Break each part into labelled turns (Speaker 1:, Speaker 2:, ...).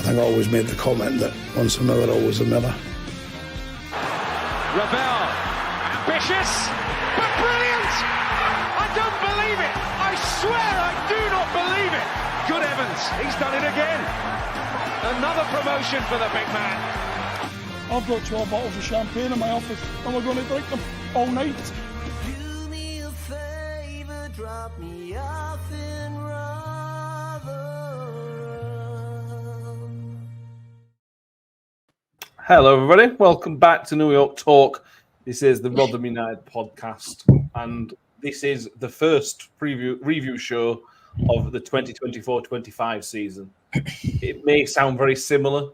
Speaker 1: think I always made the comment that once a miller, always a miller.
Speaker 2: Ravel, ambitious, but brilliant! I don't believe it! I swear I do not believe it! Good heavens, he's done it again! Another promotion for the big man.
Speaker 3: I've got 12 bottles of champagne in my office and we're going to drink them all night.
Speaker 4: Do me a favour, drop me off in Rotherham.
Speaker 5: Hello, everybody. Welcome back to New York Talk. This is the Rotherham United podcast, and this is the first review show of the 2024-25 season. It may sound very similar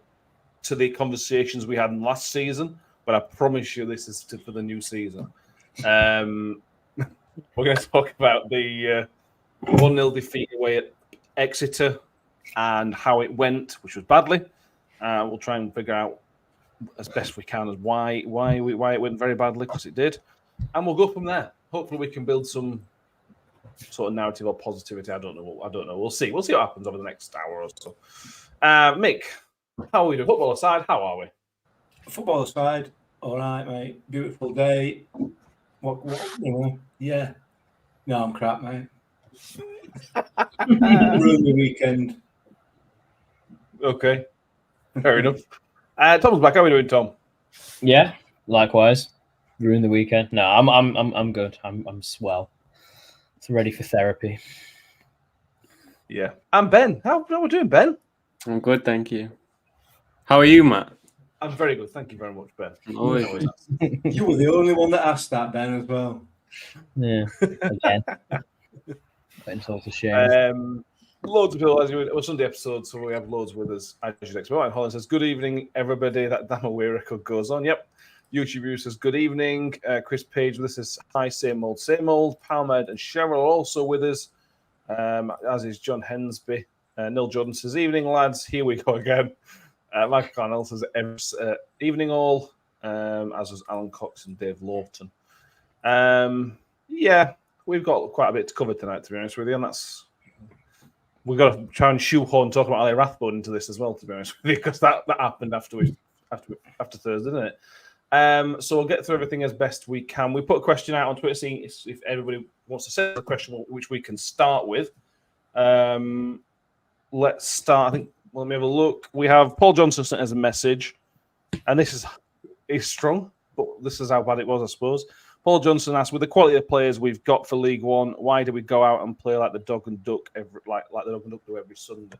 Speaker 5: to the conversations we had last season, but I promise you this is for the new season. We're going to talk about the 1-0 defeat away at Exeter and how it went, which was badly. We'll try and figure out as best we can as why it went very badly, because it did, and we'll go from there. Hopefully, we can build some sort of narrative or positivity. I don't know. We'll see. We'll see what happens over the next hour or so. Mick, how are we doing? Football aside, how are we?
Speaker 6: Football aside, all right, mate. Beautiful day. What yeah. No, I'm crap, mate. Ruined the weekend.
Speaker 5: Okay, fair enough. Tom's back. How are we doing, Tom?
Speaker 7: Yeah, likewise. Ruined the weekend. No, I'm good. I'm swell. It's ready for therapy.
Speaker 5: Yeah. And Ben. How are we doing, Ben?
Speaker 8: I'm good, thank you. How are you, Matt?
Speaker 5: I'm very good. Thank you very much, Ben.
Speaker 8: Always.
Speaker 6: You were the only one that asked that, Ben, as well.
Speaker 7: Yeah, again. It's all a shame.
Speaker 5: Loads of people, as it was Sunday episode, so we have loads with us. As you'd expect. Holland says, "Good evening, everybody." That damn away record goes on. Yep. YouTube viewer says, "Good evening." Chris Page, this is hi, same old, same old. Palmed and Cheryl are also with us, as is John Hensby. Neil Jordan says, "Evening, lads. Here we go again." Michael Carnell says, "Evening, all." As was Alan Cox and Dave Lawton. Yeah, we've got quite a bit to cover tonight, to be honest with you, and we've got to try and shoehorn talking about Rathborne into this as well, to be honest with you, because that happened after Thursday, didn't it? So we'll get through everything as best we can. We put a question out on Twitter, seeing if everybody wants to say a question, which we can start with. Let's start. I think. Let me have a look. We have Paul Johnson sent us a message, and this is strong, but this is how bad it was, I suppose. Paul Johnson asked, with the quality of players we've got for League One, why do we go out and play like the dog and duck like the dog and duck do every Sunday?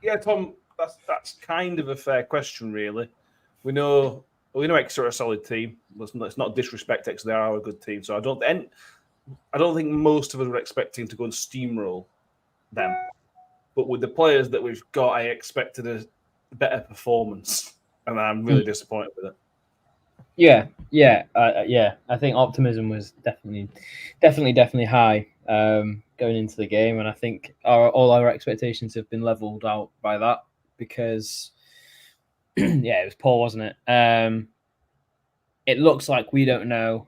Speaker 5: Yeah, Tom, that's kind of a fair question, really. We know Exeter are a solid team. Let's not disrespect Exeter; they are a good team. So I don't think most of us were expecting to go and steamroll them. But with the players that we've got, I expected a better performance, and I'm really disappointed with it.
Speaker 7: Yeah. I think optimism was definitely high going into the game, and I think all our expectations have been leveled out by that, because it was poor, wasn't it? It looks like we don't know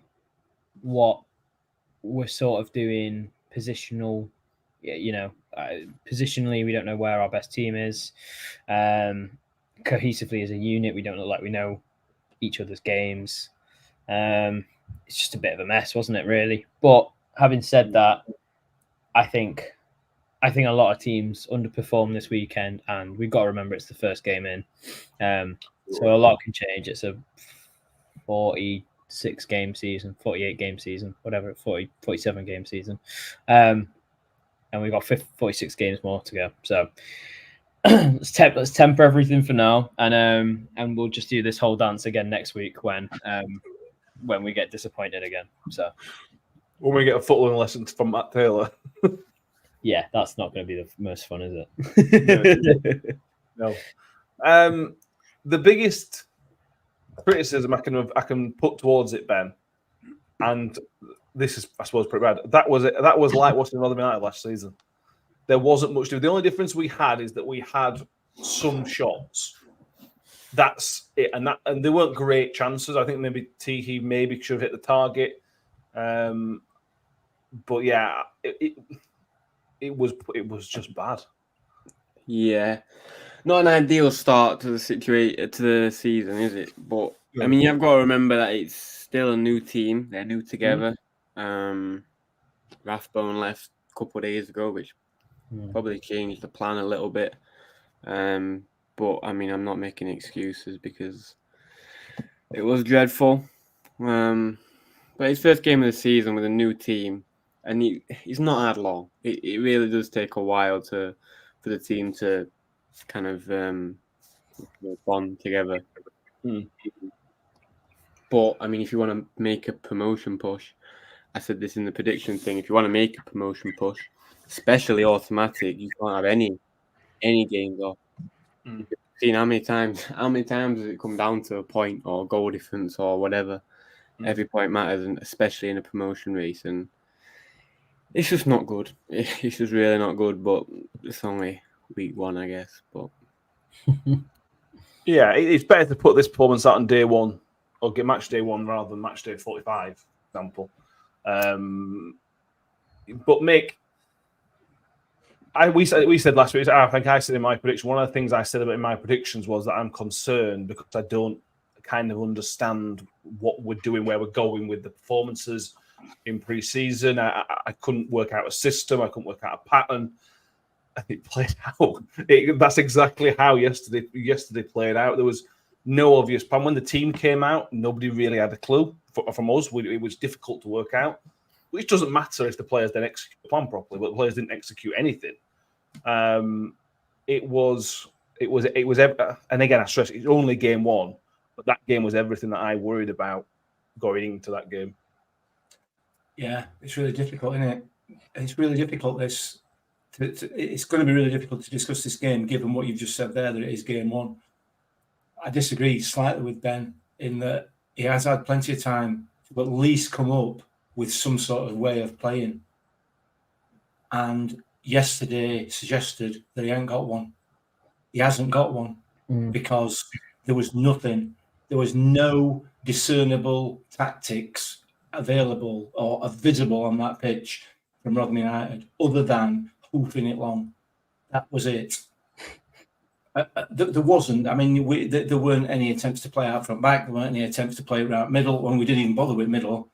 Speaker 7: what we're sort of doing positional. Positionally, we don't know where our best team is. Cohesively as a unit, we don't look like we know each other's games. It's just a bit of a mess, wasn't it, really? But having said that, I think a lot of teams underperformed this weekend, and we've got to remember it's the first game in. So a lot can change. It's a 46 game season, 48 game season, whatever, 47 game season. And we've got 46 games more to go. So let's temper everything for now, and we'll just do this whole dance again next week when we get disappointed again. So
Speaker 5: when we get a footballing lesson from Matt Taylor.
Speaker 7: Yeah, that's not going to be the most fun, is it?
Speaker 5: No. The biggest criticism I can put towards it, Ben, and this is, I suppose, pretty bad. That was like watching Rotherham United last season. There wasn't much to do. The only difference we had is that we had some shots. That's it, and they weren't great chances. I think maybe Teehee should have hit the target. But yeah, it was just bad.
Speaker 8: Yeah, not an ideal start to the season, is it? But I mean, you've got to remember that it's still a new team. They're new together. Rathborne left a couple of days ago, which probably changed the plan a little bit. But I mean, I'm not making excuses because it was dreadful. But his first game of the season with a new team, and he's not had long. It really does take a while for the team to kind of bond together. But I mean, if you want to make a promotion push, I said this in the prediction thing. If you want to make a promotion push, especially automatic, you can't have any games off. You've seen how many times has it come down to a point or goal difference or whatever. Every point matters, and especially in a promotion race, and it's just not good. It's just really not good. But it's only week 1, I guess. But
Speaker 5: yeah, it's better to put this performance out on day 1 or get match day 1 rather than match day 45, for example. But Mick, we said last week. I think I said in my prediction. One of the things I said about in my predictions was that I'm concerned because I don't kind of understand what we're doing, where we're going with the performances in pre-season. I couldn't work out a system. I couldn't work out a pattern. And it played out. That's exactly how yesterday played out. There was no obvious plan. When the team came out, nobody really had a clue from us. It was difficult to work out, which doesn't matter if the players didn't execute the plan properly, but the players didn't execute anything. It was, and again, I stress it's only game 1, but that game was everything that I worried about going into that game.
Speaker 6: Yeah, it's really difficult, isn't it? It's really difficult. It's going to be really difficult to discuss this game, given what you've just said there, that it is game 1. I disagree slightly with Ben in that he has had plenty of time to at least come up with some sort of way of playing. And yesterday suggested that he ain't got one. He hasn't got one because there was nothing. There was no discernible tactics available or visible on that pitch from Rotherham United other than hoofing it long. That was it. There wasn't. I mean, there weren't any attempts to play out front back. There weren't any attempts to play around middle when we didn't even bother with middle.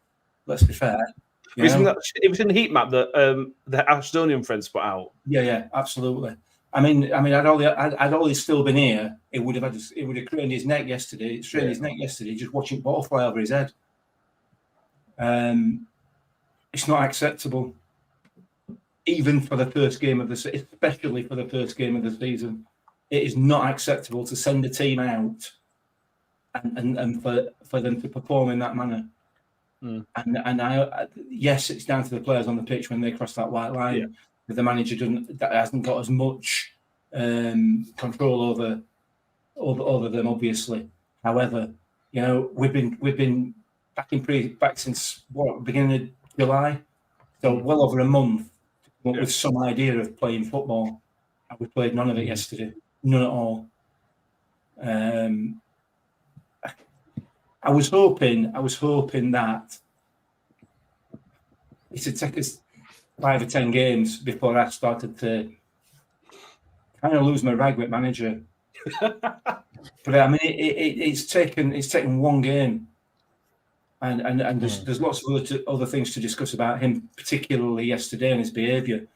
Speaker 6: Let's be fair.
Speaker 5: It was in the heat map that the Ashdonia friends put out.
Speaker 6: Yeah, absolutely. I mean, had Ollie still been here, it would have strained his neck yesterday. Just watching ball fly over his head. It's not acceptable, even for the first game of the season, especially for the first game of the season. It is not acceptable to send a team out and for them to perform in that manner. Yes, it's down to the players on the pitch when they cross that white line. Yeah. If the manager hasn't got as much control over them, obviously. However, you know, we've been back since beginning of July, so well over a month to come up with some idea of playing football, and we played none of it yesterday. None at all. I was hoping that it would take us 5 or 10 games before I started to kind of lose my rag with manager. But I mean, it's taken one game, and there's lots of other things to discuss about him, particularly yesterday and his behaviour.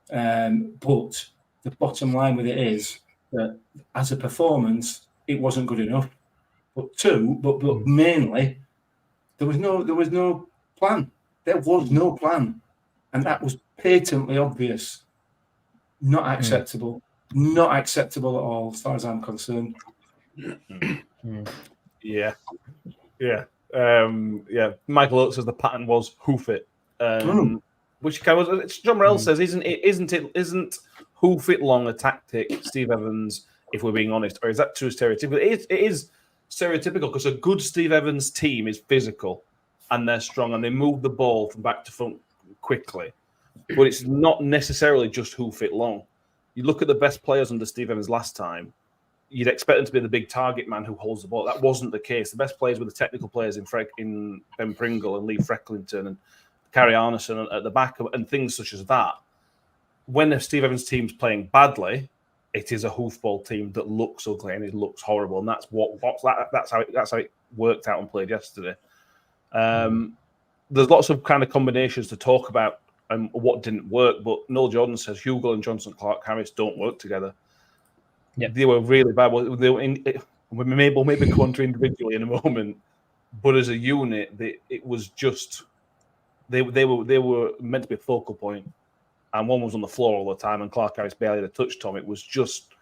Speaker 6: But the bottom line with it is that as a performance, it wasn't good enough. But mainly, there was no plan. There was no plan, and that was patently obvious. Not acceptable. Not acceptable at all, as far as I'm concerned.
Speaker 5: Yeah. Michael Oates says the pattern was hoof it, which kind of John Morell says isn't hoof it long a tactic, Steve Evans? If we're being honest, or is that too stereotypical? It is stereotypical because a good Steve Evans team is physical and they're strong and they move the ball from back to front quickly, but it's not necessarily just hoof it long. You look at the best players under Steve Evans last time, you'd expect them to be the big target man who holds the ball. That wasn't the case. The best players were the technical players in Ben Pringle and Lee Frecklington and Carrie Arneson at the back and things such as that. When the Steve Evans team's playing badly, it is a hoofball team that looks ugly and it looks horrible, and that's how it worked out and played yesterday. There's lots of kind of combinations to talk about and what didn't work, but Noel Jordan says Hugill and Johnson Clark-Harris don't work together.
Speaker 7: Yep.
Speaker 5: They were really bad. We'll maybe go on to individually in a moment, but as a unit, it was just they were meant to be a focal point, and one was on the floor all the time, and Clark-Harris barely had a touch. Tom, it was just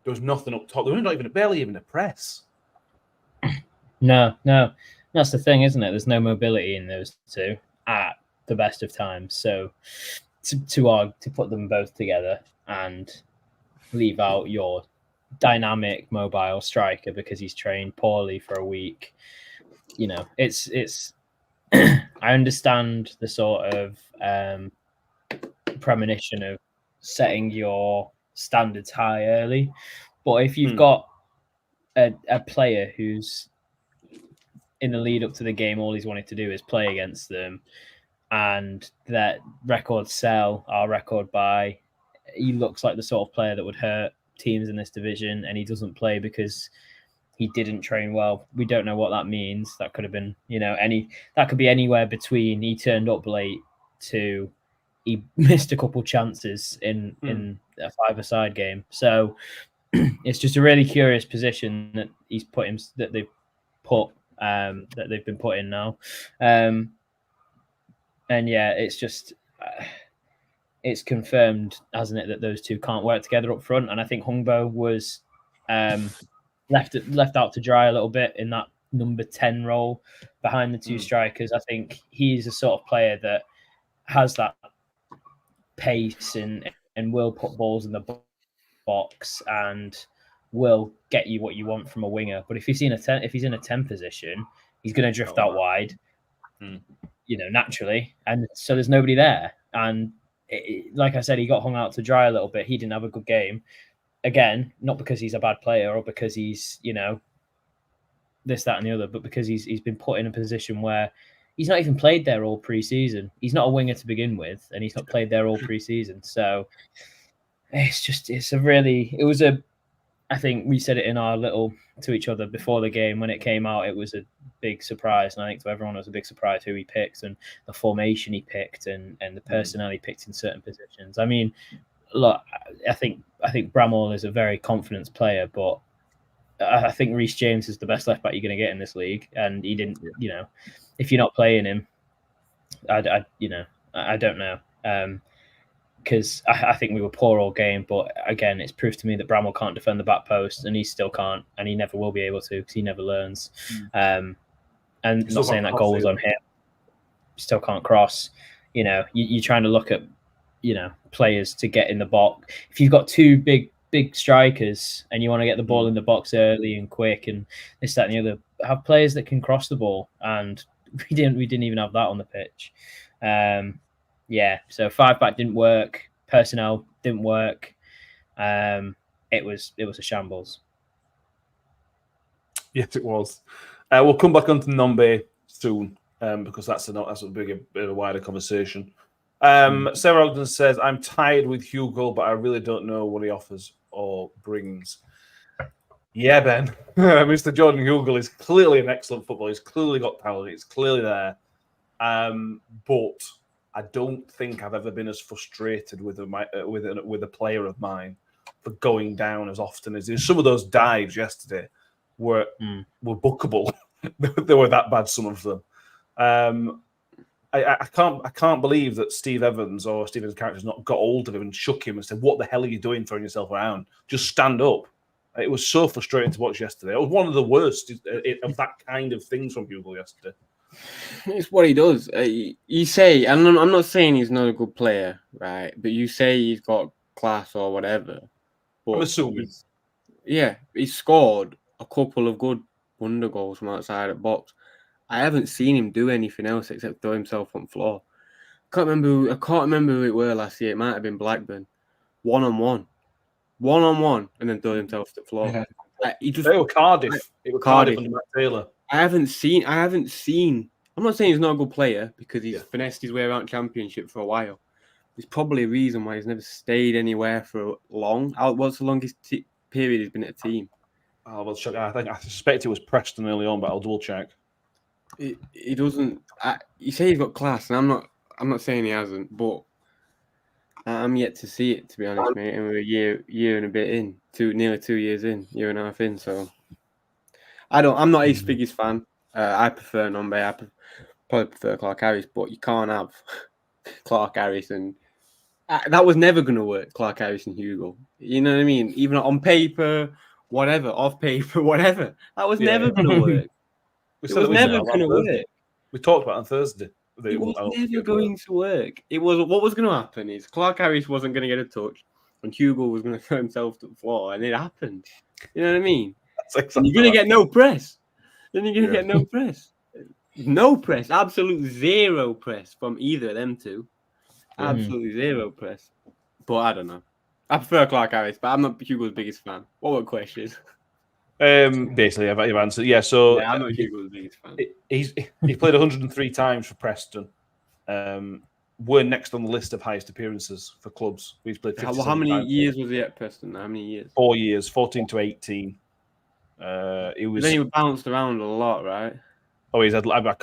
Speaker 5: there was nothing up top. There was barely even a press.
Speaker 7: No, that's the thing, isn't it? There's no mobility in those two at the best of times. So to put them both together and leave out your dynamic, mobile striker because he's trained poorly for a week, it's. I understand the sort of premonition of setting your standards high early, but if you've got a player who's in the lead up to the game, all he's wanted to do is play against them, and that record sell, our record buy, he looks like the sort of player that would hurt teams in this division, and he doesn't play because he didn't train well. We don't know what that means. That could have been, that could be anywhere between he turned up late to he missed a couple chances in a five-a-side game. So it's just a really curious position that they've been put in now. And yeah, it's just it's confirmed, hasn't it, that those two can't work together up front. And I think Hungbo was left out to dry a little bit in that number 10 role behind the two strikers. I think he's a sort of player that has that pace and will put balls in the box and will get you what you want from a winger. But if he's in a 10 position, he's going to drift out wide, naturally. And so there's nobody there. And like I said, he got hung out to dry a little bit. He didn't have a good game. Again, not because he's a bad player or because he's, this, that, and the other, but because he's been put in a position where he's not even played there all pre-season. He's not a winger to begin with, and he's not played there all pre-season. So I think we said it in our little to each other before the game when it came out. It was a big surprise, and I think to everyone it was a big surprise who he picked and the formation he picked and the personnel he picked in certain positions. I mean, look, I think Bramall is a very confident player, but I think Reece James is the best left back you're going to get in this league, and he didn't. If you're not playing him, I don't know. Because I think we were poor all game, but again, it's proof to me that Bramall can't defend the back post, and he still can't, and he never will be able to because he never learns. And not saying that goal was on him, still can't cross. You're trying to look at players to get in the box. If you've got two big strikers and you want to get the ball in the box early and quick and this, that, and the other, have players that can cross the ball, and we didn't even have that on the pitch. So 5-back didn't work. Personnel didn't work. It was a shambles.
Speaker 5: Yes, it was. We'll come back onto Nombe soon because that's a bit of a wider conversation. Sarah Ogden says, I'm tired with Hugill, but I really don't know what he offers or brings. Yeah, Ben. Mr. Jordan Hugill is clearly an excellent footballer. He's clearly got talent. It's clearly there. But I don't think I've ever been as frustrated with a player of mine for going down as often as some of those dives yesterday were bookable. They were that bad, some of them. I can't believe that Steve Evans or Stephen's character has not got hold of him and shook him and said, "What the hell are you doing throwing yourself around? Just stand up." It was so frustrating to watch yesterday. It was one of the worst of that kind of things from Hugill yesterday.
Speaker 8: It's what he does. You say, and I'm not saying he's not a good player, right? But you say he's got class or whatever. But
Speaker 5: I'm assuming.
Speaker 8: He scored a couple of good wonder goals from outside the box. I haven't seen him do anything else except throw himself on the floor. I can't remember who it were last year. It might have been Blackburn. One-on-one, and then throw himself to the floor.
Speaker 5: Yeah.
Speaker 8: They
Speaker 5: were Cardiff. It were Cardiff under Matt Taylor.
Speaker 8: I haven't seen. I'm not saying he's not a good player because he's finessed his way around Championship for a while, There's probably a reason why he's never stayed anywhere for long. What's the longest period he's been at a team?
Speaker 5: I'll check. I suspect it was Preston early on, but I'll double check.
Speaker 8: He doesn't. You say he's got class, and I'm not saying he hasn't, but I'm yet to see it, to be honest, mate. And we're a year and a bit in, nearly 2 years in, year and a half in. So I'm not his biggest fan. I prefer Nombe. I probably prefer Clark Harris, but you can't have Clark Harris and that was never going to work. Clark Harris and Hugill. You know what I mean? Even on paper, whatever, off paper, whatever. That was never going to work. It was never going to work.
Speaker 5: We talked about it on Thursday.
Speaker 8: It was never going to work. It was what was going to happen is Clark Harris wasn't going to get a touch, and Hugill was going to throw himself to the floor, and it happened. You know what I mean? Exactly. You're going to get no press. Then you're going to get no press. No press. Absolute zero press from either of them two. Absolutely zero press. But I don't know. I prefer Clark Harris, but I'm not Hugill's biggest fan. What were questions?
Speaker 5: Basically, I've answered. Yeah, so
Speaker 8: I'm not Hugill's biggest fan.
Speaker 5: He played 103 times for Preston. We're next on the list of highest appearances for clubs. He's played 57
Speaker 8: how many
Speaker 5: times.
Speaker 8: years was he at Preston? How many years?
Speaker 5: 4 years, 14 to 18. Then
Speaker 8: he bounced around a lot, right?
Speaker 5: Oh, he's had. I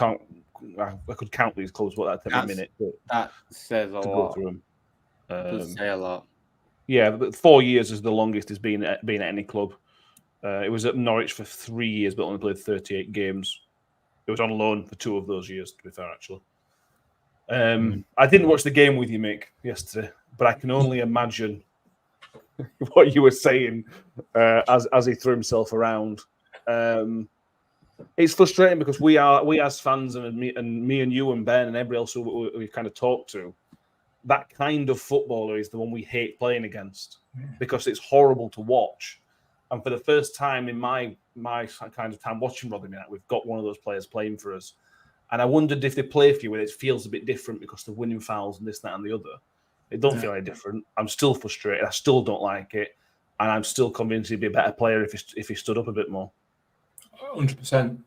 Speaker 5: could count these clubs, but that'd take a minute.
Speaker 8: That says a lot.
Speaker 5: Does
Speaker 8: say a lot.
Speaker 5: Yeah, but 4 years is the longest he's been at any club. It was at Norwich for 3 years, but only played 38 games. It was on loan for 2 of those years, to be fair, actually. I didn't watch the game with you, Mick, yesterday, but I can only imagine what you were saying as he threw himself around. It's frustrating because we as fans and me and you and Ben and everybody else who we've kind of talked to, that kind of footballer is the one we hate playing against because it's horrible to watch. And for the first time in my kind of time watching Rotherham United, we've got one of those players playing for us. And I wondered if they play for you when it feels a bit different because they're winning fouls and this, that, and the other. It don't feel any different. I'm still frustrated. I still don't like it. And I'm still convinced he'd be a better player if he stood up a bit more.
Speaker 6: 100%.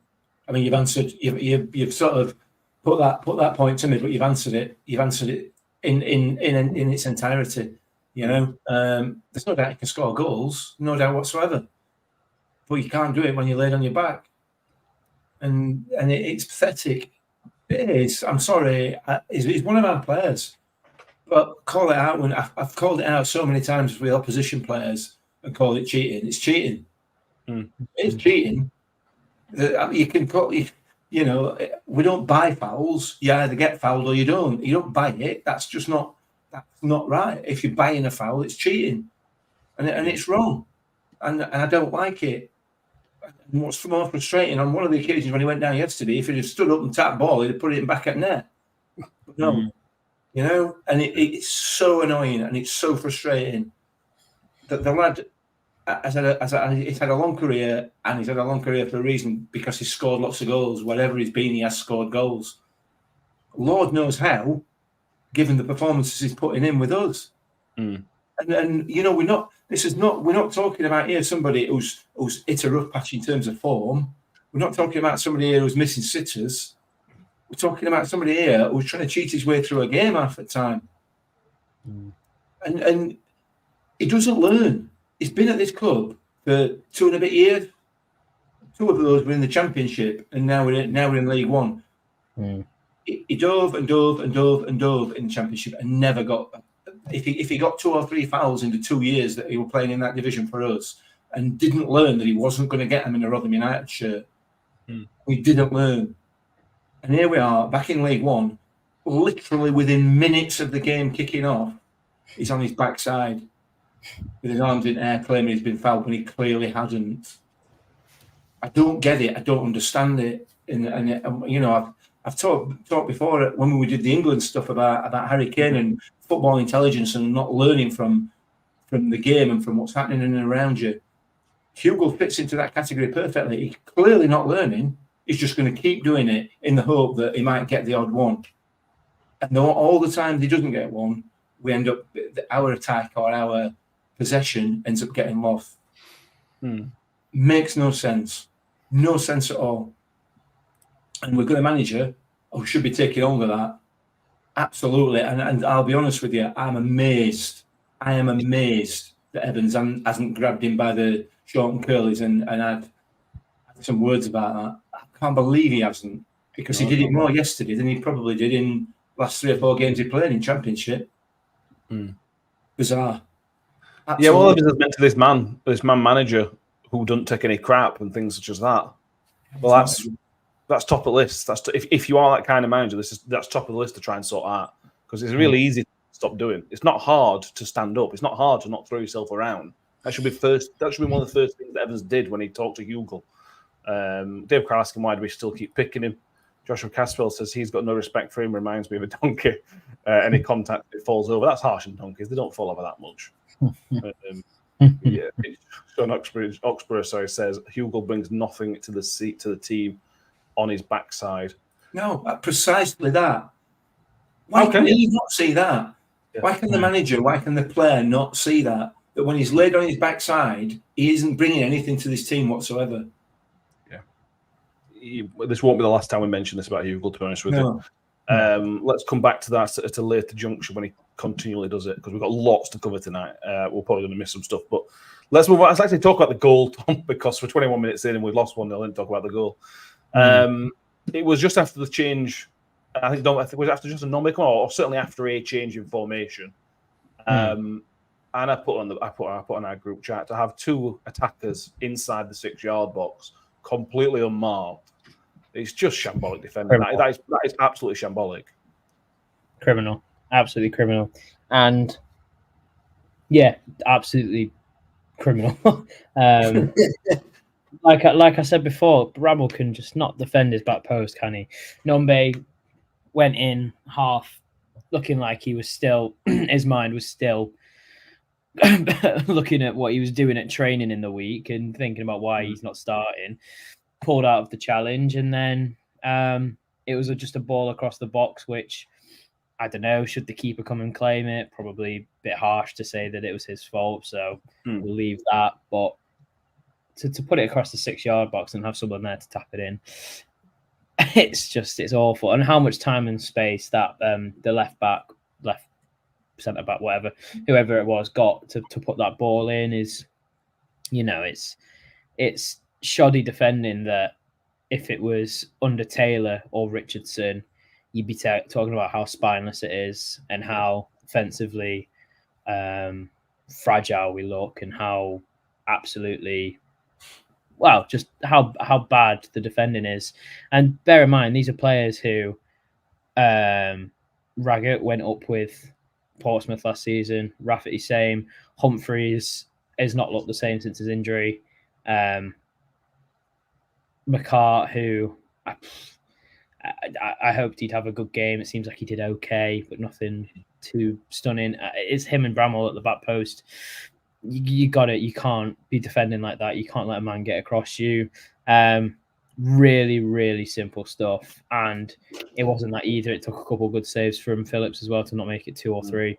Speaker 6: I mean, you've answered. You've sort of put that point to me, but you've answered it. You've answered it in its entirety. You know, there's no doubt you can score goals, no doubt whatsoever. But you can't do it when you're laid on your back, and it's pathetic. It is. I'm sorry. He's one of our players, but call it out when I've called it out so many times with opposition players and called it cheating. It's cheating. It's cheating. You can call it. You know, we don't buy fouls. You either get fouled or you don't. You don't buy it. That's just not. That's not right. If you're buying a foul, it's cheating, and it's wrong, and I don't like it. And what's more frustrating, on one of the occasions when he went down yesterday, if he'd have stood up and tapped the ball, he'd have put it back at net. But no, you know, and it's so annoying and it's so frustrating that the lad he's had a long career, and he's had a long career for a reason, because he's scored lots of goals. Wherever he's been, he has scored goals. Lord knows how, given the performances he's putting in with us. And you know, we're not talking about here somebody who's hit a rough patch in terms of form. We're not talking about somebody here who's missing sitters. We're talking about somebody here who's trying to cheat his way through a game half the time. And he doesn't learn. He's been at this club for 2 and a bit years. 2 of those were in the Championship, and now we're in League One. He dove and dove and dove and dove in the Championship and never got. If he got 2 or 3 fouls in the 2 years that he was playing in that division for us, and didn't learn that he wasn't going to get them in a Rotherham United shirt, we didn't learn. And here we are back in League One, literally within minutes of the game kicking off, he's on his backside with his arms in the air, claiming he's been fouled when he clearly hasn't. I don't get it. I don't understand it. And you know, I've talked before when we did the England stuff about Harry Kane and football intelligence and not learning from the game and from what's happening in and around you. Hugill fits into that category perfectly. He's clearly not learning. He's just going to keep doing it in the hope that he might get the odd one. And all the time he doesn't get one, we end up, our attack or our possession ends up getting lost. Makes no sense. No sense at all. And we've got a manager who should be taking hold of that Absolutely, and I'll be honest with you, I'm amazed. I am amazed that Evans hasn't grabbed him by the short and curlies and had some words about that. I can't believe he hasn't, because he did it more yesterday than he probably did in last 3 or 4 games he played in Championship. Bizarre. Absolutely.
Speaker 5: Yeah, well, Evans has meant to this man manager who doesn't take any crap and things such as that. Well, that's top of the list. That's if you are that kind of manager, that's top of the list to try and sort out, because it's really easy to stop doing. It's not hard to stand up. It's not hard to not throw yourself around. That should be one of the first things that Evans did when he talked to Hugill. Dave Carr asking why do we still keep picking him. Joshua Caswell says he's got no respect for him. Reminds me of a donkey. Any contact, it falls over. That's harsh on donkeys. They don't fall over that much. Yeah, Sean Oxborough says Hugill brings nothing to the team on his backside.
Speaker 6: No, precisely that. Why can he not see that? Yeah. Why can the manager, why can the player not see that? That when he's laid on his backside, he isn't bringing anything to this team whatsoever.
Speaker 5: Yeah. This won't be the last time we mention this about Hugill, to be honest with you. Let's come back to that at a later junction when he continually does it, because we've got lots to cover tonight. We're probably going to miss some stuff, but let's move on. Let's actually talk about the goal, Tom, because we're 21 minutes in and we've lost 1-0 and talk about the goal. It was just after the change. I think it was after just a Nombe come on, or certainly after a change in formation. And I put on our group chat to have 2 attackers inside the 6-yard box, completely unmarked. It's just shambolic defending. That is absolutely shambolic.
Speaker 7: Criminal, absolutely criminal, and yeah, absolutely criminal. Like I said before, Bramall can just not defend his back post, can he? Nombe went in half, looking like he was still, his mind was still looking at what he was doing at training in the week and thinking about why he's not starting. Pulled out of the challenge, and then it was just a ball across the box, which I don't know. Should the keeper come and claim it? Probably a bit harsh to say that it was his fault, so we'll leave that. But to put it across the 6-yard box and have someone there to tap it in, it's awful. And how much time and space that the left centre back, whoever it was, got to put that ball in is, it's shoddy defending that if it was under Taylor or Richardson, you'd be talking about how spineless it is and how offensively fragile we look and how absolutely, just how bad the defending is. And bear in mind, these are players who Raggett went up with Portsmouth last season, Rafferty same, Humphreys has not looked the same since his injury. McCart, who I hoped he'd have a good game. It seems like he did okay, but nothing too stunning. It's him and Bramall at the back post. You got it. You can't be defending like that. You can't let a man get across you. Really, really simple stuff. And it wasn't that either. It took a couple of good saves from Phillips as well to not make it 2 or 3.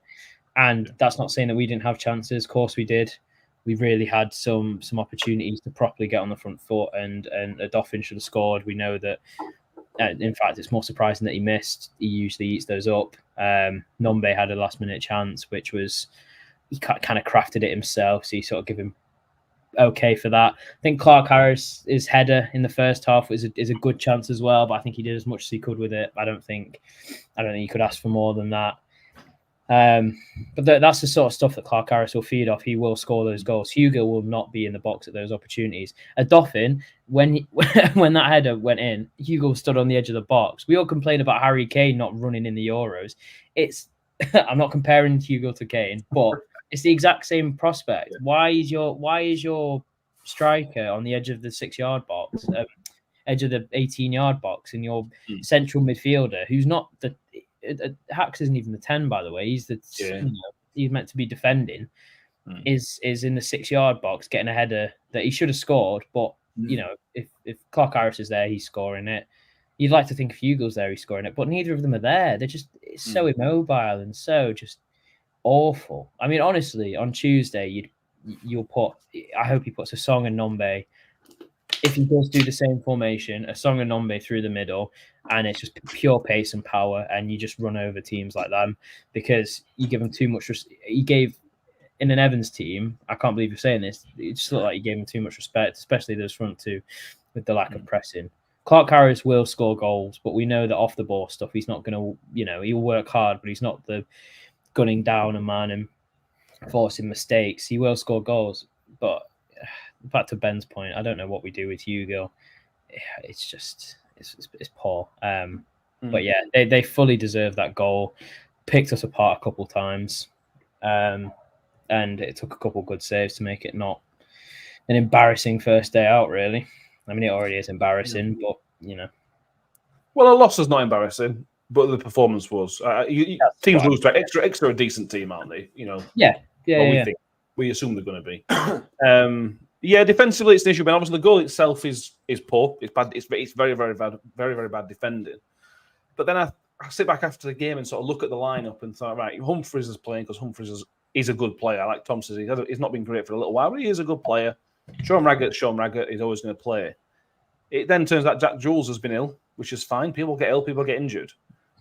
Speaker 7: And that's not saying that we didn't have chances. Of course we did. We really had some opportunities to properly get on the front foot, and Dauphin should have scored. We know that. In fact, it's more surprising that he missed. He usually eats those up. Nombe had a last-minute chance, which was he kind of crafted it himself, so you sort of give him okay for that. I think Clark Harris's header in the first half is a good chance as well, but I think he did as much as he could with it. I don't think you could ask for more than that. But that's the sort of stuff that Clark Harris will feed off. He will score those goals. Hugill will not be in the box at those opportunities. At Dauphin, when that header went in, Hugill stood on the edge of the box. We all complain about Harry Kane not running in the Euros. I'm not comparing Hugill to Kane, but it's the exact same prospect. Why is your striker on the edge of the 6-yard box, edge of the 18-yard box, and your central midfielder, who's not the Hacks isn't even the 10, by the way. He's he's meant to be defending. Is in the 6-yard box getting a header that he should have scored. But if Clark Harris is there, he's scoring it. You'd like to think if Hugill's there, he's scoring it. But neither of them are there. They're just so immobile and so just awful. I mean, honestly, on Tuesday you'll put. I hope he puts a song and Nombe if he does do the same formation, a Song and Nombe through the middle, and it's just pure pace and power, and you just run over teams like them because you give them too much. He gave in an Evans team. I can't believe you're saying this. It just looked like you gave him too much respect, especially those front two, with the lack of pressing. Clark Harris will score goals, but we know that off the ball stuff, he's not going to. He'll work hard, but he's not the gunning down a man and forcing mistakes. He will score goals, but back to Ben's point, I don't know what we do with Hugill. It's just it's poor. But yeah, they fully deserve that goal. Picked us apart a couple of times, and it took a couple of good saves to make it not an embarrassing first day out. Really, I mean, it already is embarrassing, but
Speaker 5: Well, a loss is not embarrassing, but the performance was. Teams lose to extra a decent team, aren't they? We assume they're going to be. Defensively it's an issue, but obviously the goal itself is poor. It's bad. It's very, very bad, very, very bad defending. But then I sit back after the game and sort of look at the lineup and thought, right, Humphries is playing because Humphries is a good player. Like Tom says, he's not been great for a little while, but he is a good player. Sean Raggett, he's always going to play. It then turns out Jack Jules has been ill, which is fine. People get ill, people get injured.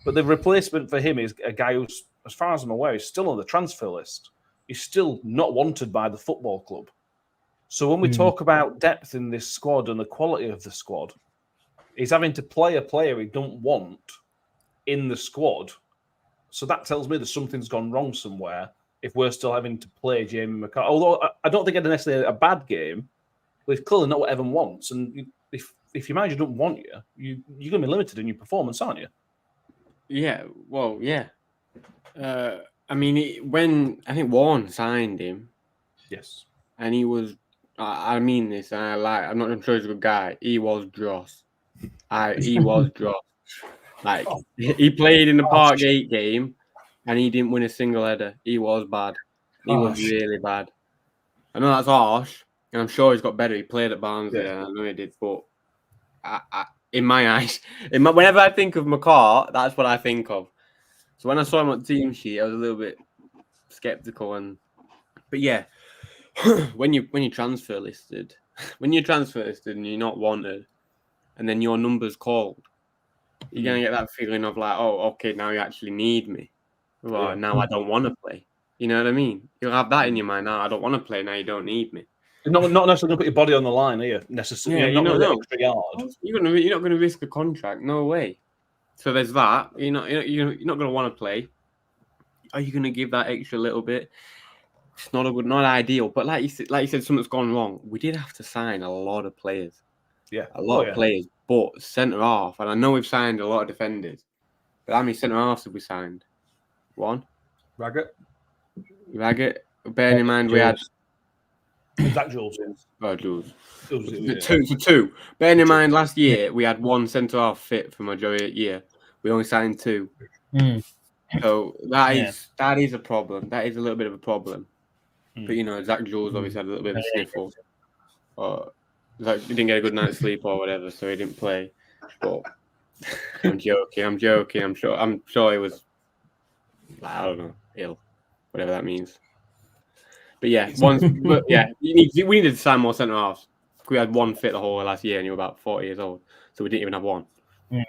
Speaker 5: But the replacement for him is a guy who's, as far as I'm aware, is still on the transfer list. He's still not wanted by the football club. So when we talk about depth in this squad and the quality of the squad, he's having to play a player he don't want in the squad. So that tells me that something's gone wrong somewhere if we're still having to play Jamie McCarthy. Although I don't think it's necessarily a bad game, but it's clearly not what Evan wants. And if your manager don't want you're going to be limited in your performance, aren't you?
Speaker 8: Yeah, well, yeah. I mean, when I think Warren signed him,
Speaker 5: yes,
Speaker 8: and he was, I mean this, and I'm not sure he's a good guy. He was dross. He was dross. Like he played in the Parkgate game, and he didn't win a single header. He was bad. He was really bad. I know that's harsh, and I'm sure he's got better. He played at Barnsley, and I know he did, but in my eyes, whenever I think of McCart, that's what I think of. So when I saw him on the team sheet, I was a little bit skeptical. But yeah, when you're transfer listed and you're not wanted, and then your number's called, you're gonna get that feeling of like, oh, okay, now you actually need me. Well, now I don't want to play. You know what I mean? You'll have that in your mind. Now I don't want to play. Now you don't need me.
Speaker 5: Not necessarily going to put your body on the line, are you? Necessarily,
Speaker 8: you're not going
Speaker 5: extra yard.
Speaker 8: You're not going to risk a contract. No way. So there's that. You're not going to want to play. Are you going to give that extra little bit? It's not ideal. But like you said, something's gone wrong. We did have to sign a lot of players.
Speaker 5: Yeah,
Speaker 8: a lot of players. But centre half, and I know we've signed a lot of defenders. But how many centre halves have we signed? One.
Speaker 5: Raggett.
Speaker 8: Bearing in mind we had.
Speaker 5: That Jules.
Speaker 8: Oh, Jules. Two. Bearing in mind, last year we had one centre half fit for majority of the year. We only signed two. So that is a problem. That is a little bit of a problem. But Zach Jules obviously had a little bit of a sniffle. He didn't get a good night's sleep or whatever, so he didn't play. But I'm joking. I'm sure he was, I don't know, ill, whatever that means. But yeah, we needed to sign more centre halves. We had one fit the whole of last year, and you were about 40 years old, so we didn't even have one.
Speaker 5: Yeah.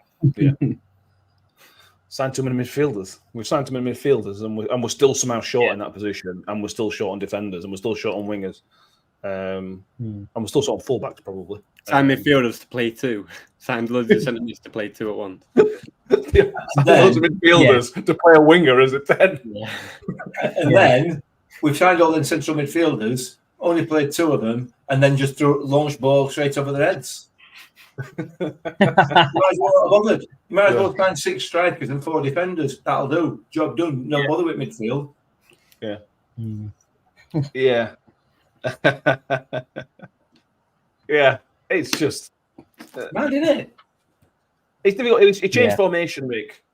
Speaker 5: Signed too many midfielders. We've signed too many midfielders, and we're still somehow short in that position, and we're still short on defenders, and we're still short on wingers, and we're still short on fullbacks probably.
Speaker 8: Signed midfielders to play two. Signed loads of centre mids to play two at once.
Speaker 5: Loads of midfielders to play a winger as a 10.
Speaker 6: Yeah. And then we've signed all the central midfielders, only played two of them, and then just launch ball straight over their heads. You might as well sign 6 strikers and 4 defenders. That'll do. Job done. No bother with midfield.
Speaker 5: Yeah. Yeah. Yeah. It's just
Speaker 6: mad, isn't it?
Speaker 5: It's difficult. It changed formation, Rick.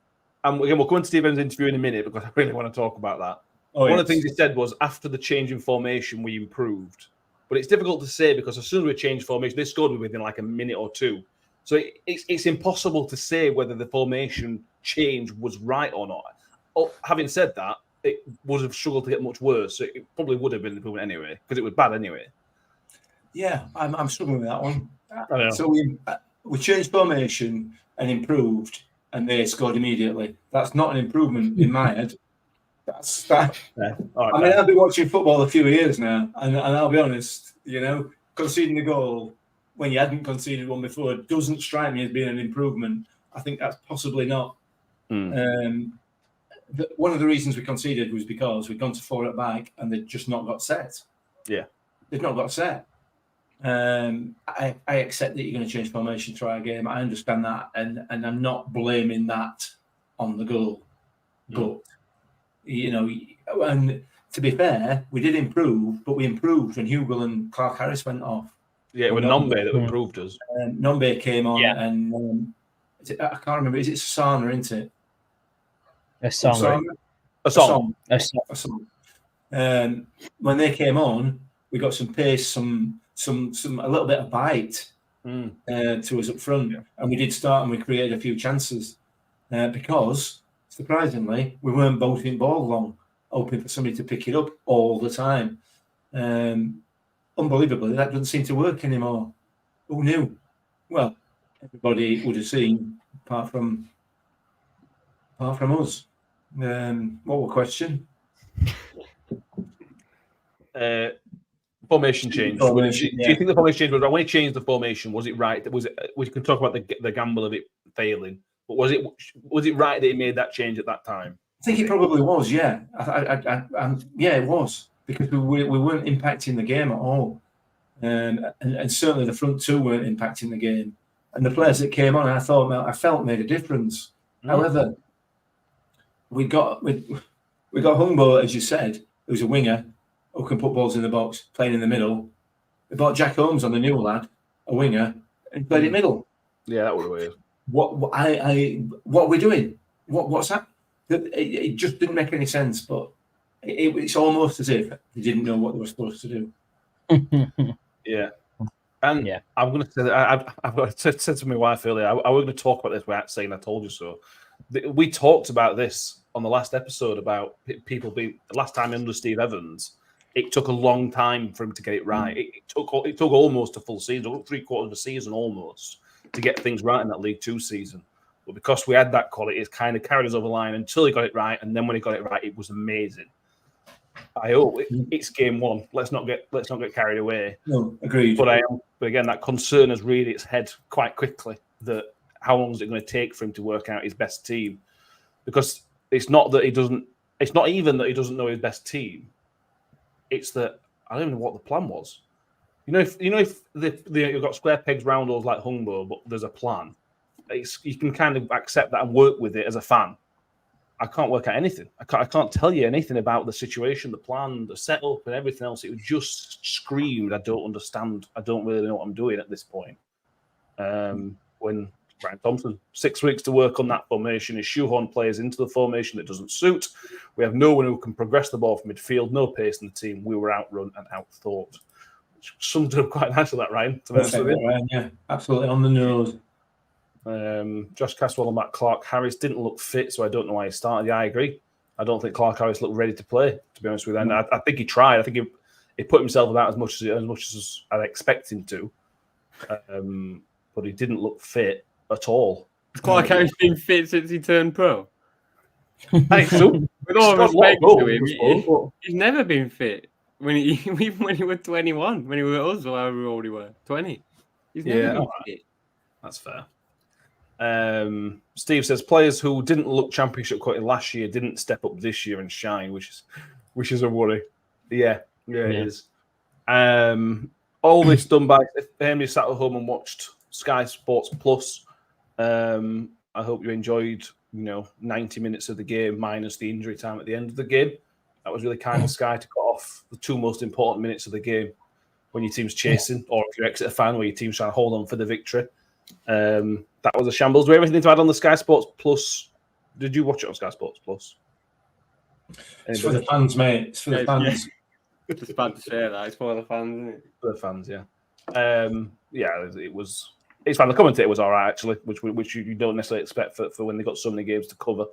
Speaker 5: And again, we'll go into Stephen's interview in a minute because I really want to talk about that. One of the things he said was after the change in formation, we improved. But it's difficult to say because as soon as we changed formation, they scored within like a minute or two. So it's impossible to say whether the formation change was right or not. Having said that, it would have struggled to get much worse. So it probably would have been an improvement anyway because it was bad anyway.
Speaker 6: Yeah, I'm struggling with that one. So we changed formation and improved, and they scored immediately. That's not an improvement in my head. That's that.
Speaker 5: Yeah. All right,
Speaker 6: I mean, I've been watching football a few years now, and I'll be honest, conceding a goal when you hadn't conceded one before doesn't strike me as being an improvement. I think that's possibly not. One of the reasons we conceded was because we'd gone to 4 at back and they'd just not got set.
Speaker 5: Yeah.
Speaker 6: They've not got set. I accept that you're going to change formation through our game. I understand that, and I'm not blaming that on the goal. But, and to be fair, we did improve, but we improved when Hugill and Clark Harris went off.
Speaker 5: Yeah, it was Nombe that improved us.
Speaker 6: Nombe came on, and I can't remember. Is it Sana, isn't it?
Speaker 7: A song.
Speaker 6: When they came on, we got some pace, some a little bit of bite to us up front, and we did start and we created a few chances because surprisingly we weren't bolting ball long, hoping for somebody to pick it up all the time. Unbelievably, that doesn't seem to work anymore. Who knew? Well, everybody would have seen, apart from us. What was the question?
Speaker 5: Formation change. Do you think the formation change was right? When he changed the formation, was it right? We can talk about the gamble of it failing, but was it right that he made that change at that time?
Speaker 6: I think it probably was. Yeah, yeah, it was, because we weren't impacting the game at all, and certainly the front two weren't impacting the game, and the players that came on, I felt made a difference. However, we got Humbo, as you said, who's a winger who can put balls in the box, playing in the middle. We bought Jack Holmes on the new lad, a winger, and played in middle.
Speaker 5: Yeah, that was weird.
Speaker 6: What are we doing? What's that? It just didn't make any sense. But it's almost as if they didn't know what they were supposed to do.
Speaker 5: Yeah, and I'm going to say that I've said to my wife earlier. I was going to talk about this without saying I told you so. We talked about this on the last episode about people being. Last time under Steve Evans, it took a long time for him to get it right. It took almost a full season, 3/4 of a season almost, to get things right in that League Two season. But because we had that quality, it kind of carried us over the line until he got it right, and then when he got it right, it was amazing. I hope it's game one. Let's not get carried away.
Speaker 6: No, agreed.
Speaker 5: But again, that concern has reared its head quite quickly. That how long is it going to take for him to work out his best team? Because it's not that he doesn't. It's not even that he doesn't know his best team. It's that I don't even know what the plan was. If you've got square pegs round holes like Humbo, but there's a plan. You can kind of accept that and work with it as a fan. I can't work out anything. I can't tell you anything about the situation, the plan, the setup, and everything else. It was just screamed, I don't understand. I don't really know what I'm doing at this point. When Brian Thompson, 6 weeks to work on that formation, his shoehorn players into the formation that doesn't suit. We have no one who can progress the ball from midfield, no pace in the team. We were outrun and outthought. Which summed up quite nicely, that, Ryan.
Speaker 6: Yeah, absolutely on the nose.
Speaker 5: Josh Caswell and Matt Clark Harris didn't look fit, so I don't know why he started. Yeah, I agree. I don't think Clark Harris looked ready to play, to be honest with you. And I think he tried. I think he put himself about as much as I'd expect him to. But he didn't look fit at all.
Speaker 8: Has Clark Harris been fit since he turned pro?
Speaker 5: I think so.
Speaker 8: With all respect to him, he's never been fit. Even when he was 21, when he was us, or however old he was, 20. He's never been fit.
Speaker 5: That's fair. Steve says players who didn't look championship quality last year didn't step up this year and shine, which is a worry. Yeah, it is. All this done by Amy sat at home and watched Sky Sports Plus. I hope you enjoyed 90 minutes of the game minus the injury time at the end of the game. That was really kind of Sky to cut off the two most important minutes of the game when your team's chasing, or if you're Exeter fan where your team's trying to hold on for the victory. That was a shambles. Do we have anything to add on the Sky Sports Plus? Did you watch it on Sky Sports Plus?
Speaker 6: It's for the fans, mate. It's for the fans.
Speaker 8: It's bad to say that. It's for the fans, isn't it?
Speaker 5: For the fans, yeah. It was. It's fine. The commentator was all right, actually, which you don't necessarily expect for when they got so many games to cover.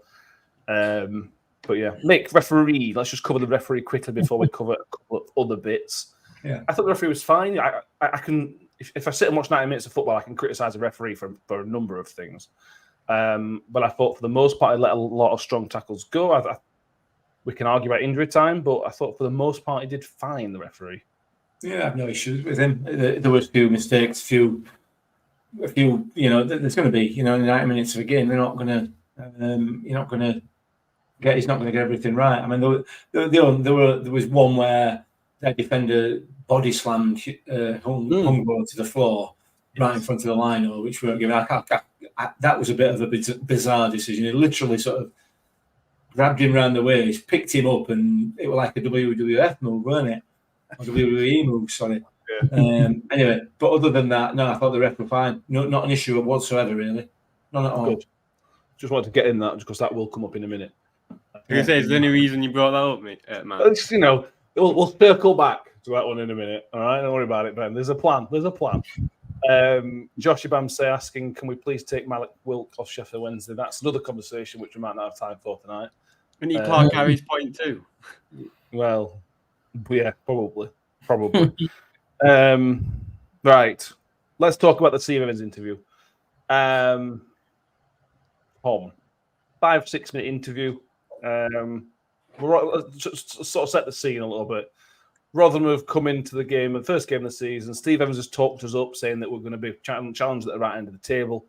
Speaker 5: But yeah, Mick, referee. Let's just cover the referee quickly before we cover a couple of other bits.
Speaker 6: Yeah,
Speaker 5: I thought the referee was fine. I can if I sit and watch 90 minutes of football, I can criticise a referee for a number of things. But I thought for the most part, he let a lot of strong tackles go. We can argue about injury time, but I thought for the most part, he did fine, the referee.
Speaker 6: Yeah, I have no issues with him. There was a few mistakes, a few. There's going to be, in 90 minutes of a game, they're not going to. You're not going to get. He's not going to get everything right. I mean, there was one where their defender body slammed Hugill to the floor right in front of the line, which weren't given. That was a bit of a bizarre decision. He literally sort of grabbed him round the waist, picked him up, and it was like a WWF move, weren't it? Or WWE move, sorry. Yeah. Anyway, but other than that, no, I thought the ref were fine. No, not an issue whatsoever, really. None at all.
Speaker 5: Good. Just wanted to get in that because that will come up in a minute.
Speaker 8: Is there any reason you brought that up, Matt?
Speaker 5: We'll circle back to that one in a minute. All right, don't worry about it, Ben. There's a plan. Josh Ibamse asking, can we please take Malik Wilk off Sheffield Wednesday? That's another conversation which we might not have time for tonight.
Speaker 8: We need Clark Harry's point too.
Speaker 5: Well, yeah, probably. Right. Let's talk about the Steve Evans interview. Tom, 5-6 minute interview. We'll sort of set the scene a little bit. Rotherham have come into the game, the first game of the season. Steve Evans has talked us up, saying that we're going to be challenged at the right end of the table,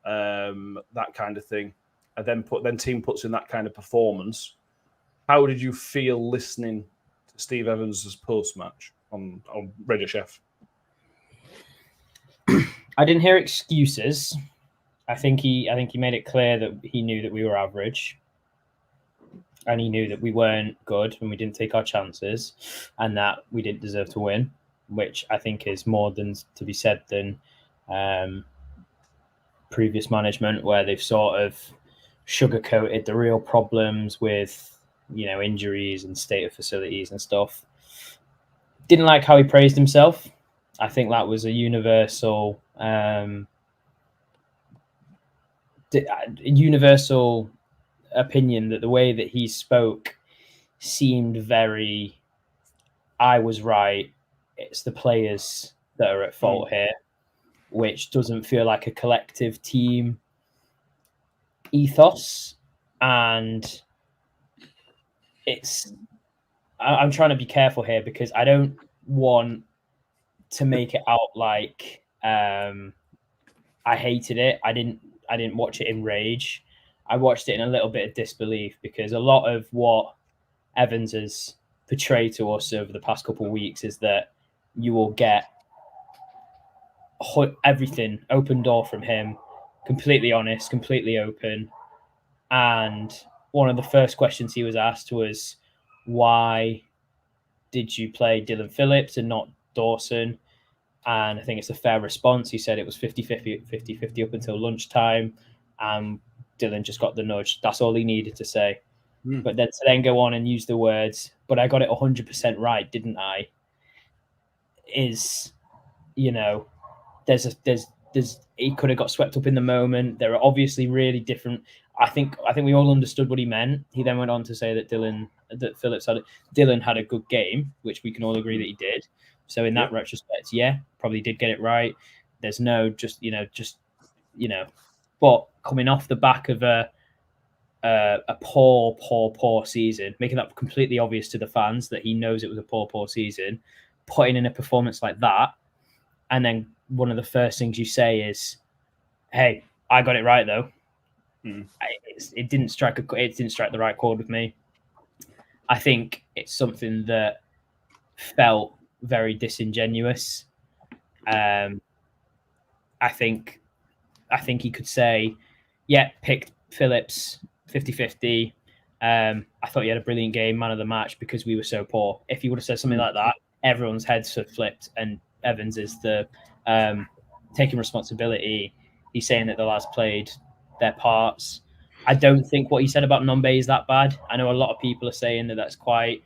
Speaker 5: that kind of thing. And then team puts in that kind of performance. How did you feel listening to Steve Evans' post-match on Radio Chef?
Speaker 7: I didn't hear excuses. I think he made it clear that he knew that we were average. And he knew that we weren't good and we didn't take our chances and that we didn't deserve to win, which I think is more than to be said than previous management, where they've sort of sugarcoated the real problems with, injuries and state of facilities and stuff. Didn't like how he praised himself. I think that was a universal opinion, that the way that he spoke seemed very, I was right, it's the players that are at fault here, which doesn't feel like a collective team ethos. And I'm trying to be careful here because I don't want to make it out like I hated it. I didn't watch it in rage. I watched it in a little bit of disbelief because a lot of what Evans has portrayed to us over the past couple of weeks is that you will get everything, open door from him, completely honest, completely open. And one of the first questions he was asked was, why did you play Dylan Phillips and not Dawson? And I think it's a fair response. He said it was 50-50 up until lunchtime. Dylan just got the nudge. That's all he needed to say. But then go on and use the words, but I got it 100% right, didn't I? There's he could have got swept up in the moment. There are obviously really different. I think we all understood what he meant. He then went on to say that Dylan had a good game, which we can all agree that he did. So in that retrospect, probably did get it right. There's no but coming off the back of a poor season, making that completely obvious to the fans that he knows it was a poor season, putting in a performance like that, and then one of the first things you say is, "Hey, I got it right though." It didn't strike the right chord with me. I think it's something that felt very disingenuous. I think he could say, picked Phillips 50-50. I thought he had a brilliant game, man of the match, because we were so poor. If he would have said something like that, everyone's heads have flipped, and Evans is the taking responsibility. He's saying that the lads played their parts. I don't think what he said about Nombe is that bad. I know a lot of people are saying that that's quite,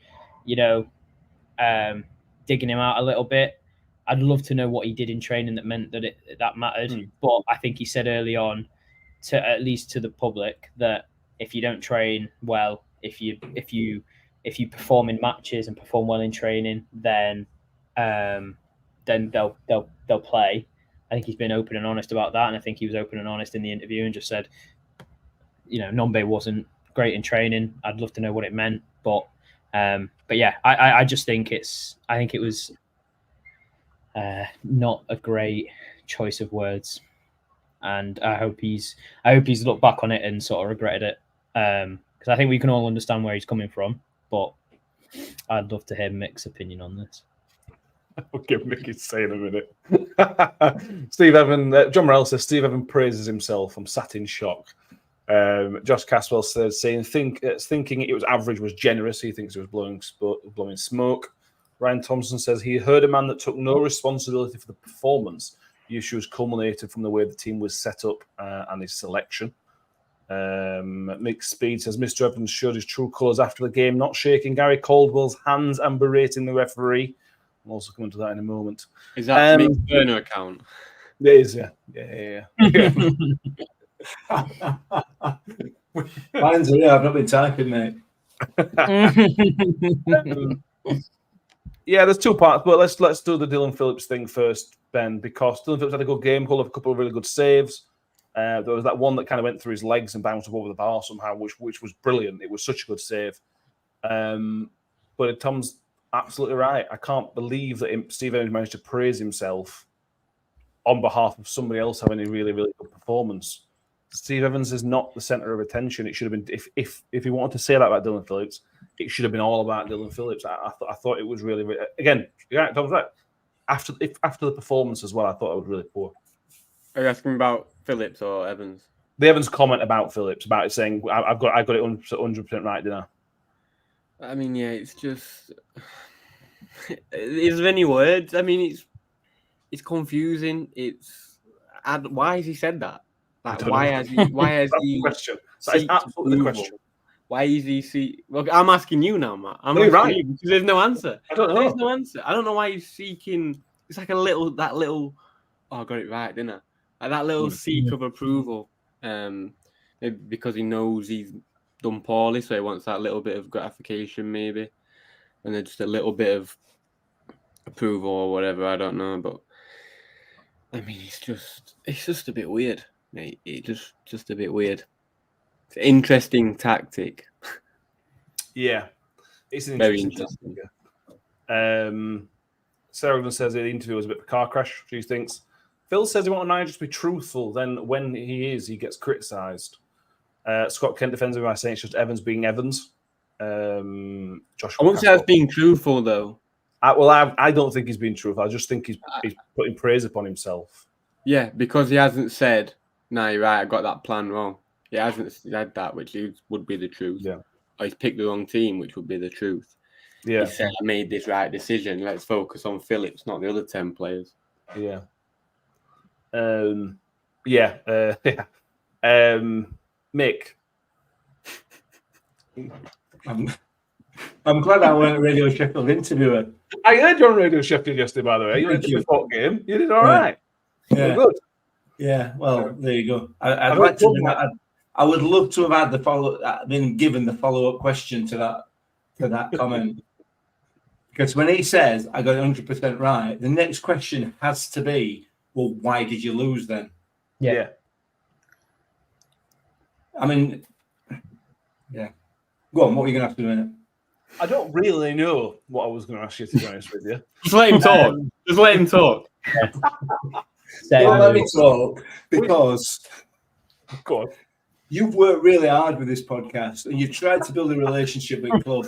Speaker 7: digging him out a little bit. I'd love to know what he did in training that meant that mattered. But I think he said early on, at least to the public, that if you don't train well, if you perform in matches and perform well in training, then then they'll play. I think he's been open and honest about that, and I think he was open and honest in the interview and just said, Nombe wasn't great in training. I'd love to know what it meant, but yeah, I just think it was not a great choice of words, and I hope he's looked back on it and sort of regretted it, because I think we can all understand where he's coming from, but I'd love to hear Mick's opinion on this.
Speaker 5: I'll give Mickey say in a minute. Steve Evan, John Morell says Steve Evan praises himself. I'm sat in shock. Josh Caswell says thinking it was average was generous. He thinks it was blowing smoke. Ryan Thompson says he heard a man that took no responsibility for the performance. The issues culminated from the way the team was set up and his selection. Mick Speed says Mr. Evans showed his true colours after the game, not shaking Gary Caldwell's hands and berating the referee. I'm also coming to that in a moment.
Speaker 8: Is that Mick's burner account?
Speaker 5: It is, yeah.
Speaker 6: Mine's I've not been typing, mate.
Speaker 5: Yeah, there's two parts, but let's do the Dylan Phillips thing first, Ben, because Dylan Phillips had a good game, pulled off a couple of really good saves. There was that one that kind of went through his legs and bounced up over the bar somehow, which was brilliant. It was such a good save. But Tom's absolutely right. I can't believe that Steve Evans managed to praise himself on behalf of somebody else having a really, really good performance. Steve Evans is not the centre of attention. It should have been, if he wanted to say that about Dylan Phillips, it should have been all about Dylan Phillips. I thought it was really, really, again, Tom's right. After the performance as well, I thought it was really poor.
Speaker 8: Are you asking about Phillips or Evans?
Speaker 5: The Evans comment about Phillips, about it saying, I've got it 100% right, didn't I?
Speaker 8: I mean, yeah, it's just... Is there any words? I mean, it's confusing. Why has he said that? Like, why has he? That's the question.
Speaker 5: That is absolutely the question.
Speaker 8: Why is he? Well, I'm asking you now, Matt. I'm
Speaker 5: asking
Speaker 8: right. You because there's no answer.
Speaker 5: I don't know.
Speaker 8: There's no answer. I don't know why he's seeking. It's like that little. Oh, I got it right, didn't I? Like that little seek of approval. Maybe because he knows he's done poorly, so he wants that little bit of gratification, maybe, and then just a little bit of approval or whatever. I don't know, but I mean, it's just a bit weird, mate. It's just a bit weird. It's an interesting tactic.
Speaker 5: Yeah, it's an
Speaker 8: Very
Speaker 5: interesting. Sarah says the interview was a bit of a car crash. She thinks Phil says he wants Nigel to be truthful. Then when he gets criticised. Scott Kent defends him by saying it's just Evans being Evans. Josh,
Speaker 8: I won't say that's being truthful though.
Speaker 5: I don't think he's being truthful. I just think he's putting praise upon himself.
Speaker 8: Yeah, because he hasn't said, "No, you're right. I got that plan wrong." He hasn't said that, which would be the truth.
Speaker 5: Yeah.
Speaker 8: Or he's picked the wrong team, which would be the truth.
Speaker 5: Yeah.
Speaker 8: He said, "I made this right decision. Let's focus on Phillips, not the other 10 players."
Speaker 5: Yeah. Mick.
Speaker 6: I'm glad I weren't a Radio Sheffield interviewer.
Speaker 5: I heard you on Radio Sheffield yesterday, by the way. You went to the Sport game. You did all right.
Speaker 6: Yeah.
Speaker 5: Good.
Speaker 6: Yeah. Well, there you go. I would love to have had been given the follow-up question to that comment. Because when he says I got it 100% right, the next question has to be, well, why did you lose then?
Speaker 5: Yeah.
Speaker 6: I mean, yeah. Go on, what were you going to have to do in it?
Speaker 5: I don't really know what I was going to ask you, to be honest with you.
Speaker 8: Just let him talk. Just let him talk.
Speaker 6: Well, let me talk, because
Speaker 5: Go on.
Speaker 6: You've worked really hard with this podcast and you've tried to build a relationship with Club.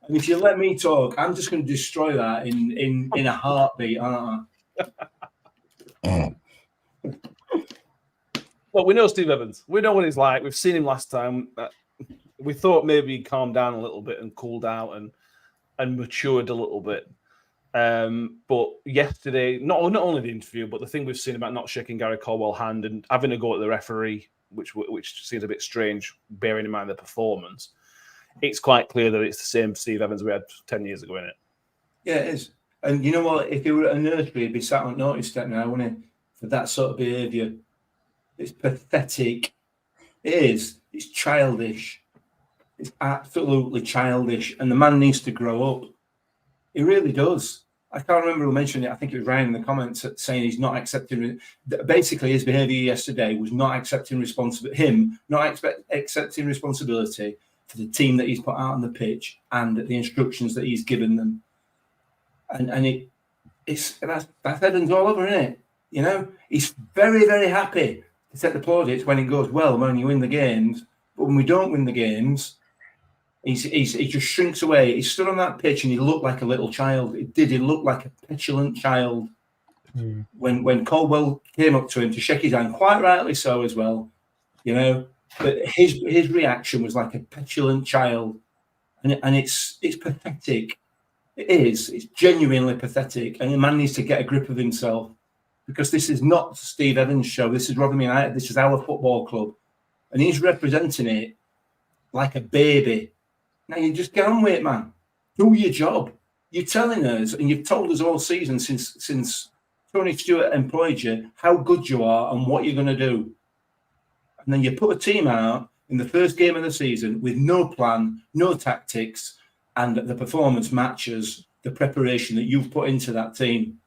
Speaker 6: And if you let me talk, I'm just going to destroy that in a heartbeat, aren't I?
Speaker 5: Well, we know Steve Evans. We know what he's like. We've seen him last time. We thought maybe he'd calmed down a little bit and cooled out and matured a little bit. But yesterday, not only the interview, but the thing we've seen about not shaking Gary Caldwell's hand and having a go at the referee, which seems a bit strange, bearing in mind the performance. It's quite clear that it's the same Steve Evans we had 10 years ago, isn't it?
Speaker 6: Yeah, it is. And you know what? If he were at a nursery, he'd be sat on notice that now, wouldn't he? For that sort of behaviour. It's pathetic. It is. It's childish. It's absolutely childish. And the man needs to grow up. He really does. I can't remember who mentioned it. I think it was Ryan in the comments saying he's not accepting. Basically, his behaviour yesterday was not accepting accepting responsibility for the team that he's put out on the pitch and the instructions that he's given them. And that's Evans all over, isn't it? You know, he's very, very happy to set the plaudits when it goes well, when you win the games. But when we don't win the games, he just shrinks away. He stood on that pitch and he looked like a little child. He looked like a petulant child. When Caldwell came up to him to shake his hand, quite rightly so as well, you know. But his reaction was like a petulant child, and it's pathetic. It is. It's genuinely pathetic, and the man needs to get a grip of himself, because this is not Steve Evans' show. This is Rotherham United. This is our football club, and he's representing it like a baby. Now you just get on with it, man. Do your job. You're telling us, and you've told us all season since Tony Stewart employed you, how good you are and what you're going to do. And then you put a team out in the first game of the season with no plan, no tactics, and the performance matches the preparation that you've put into that team.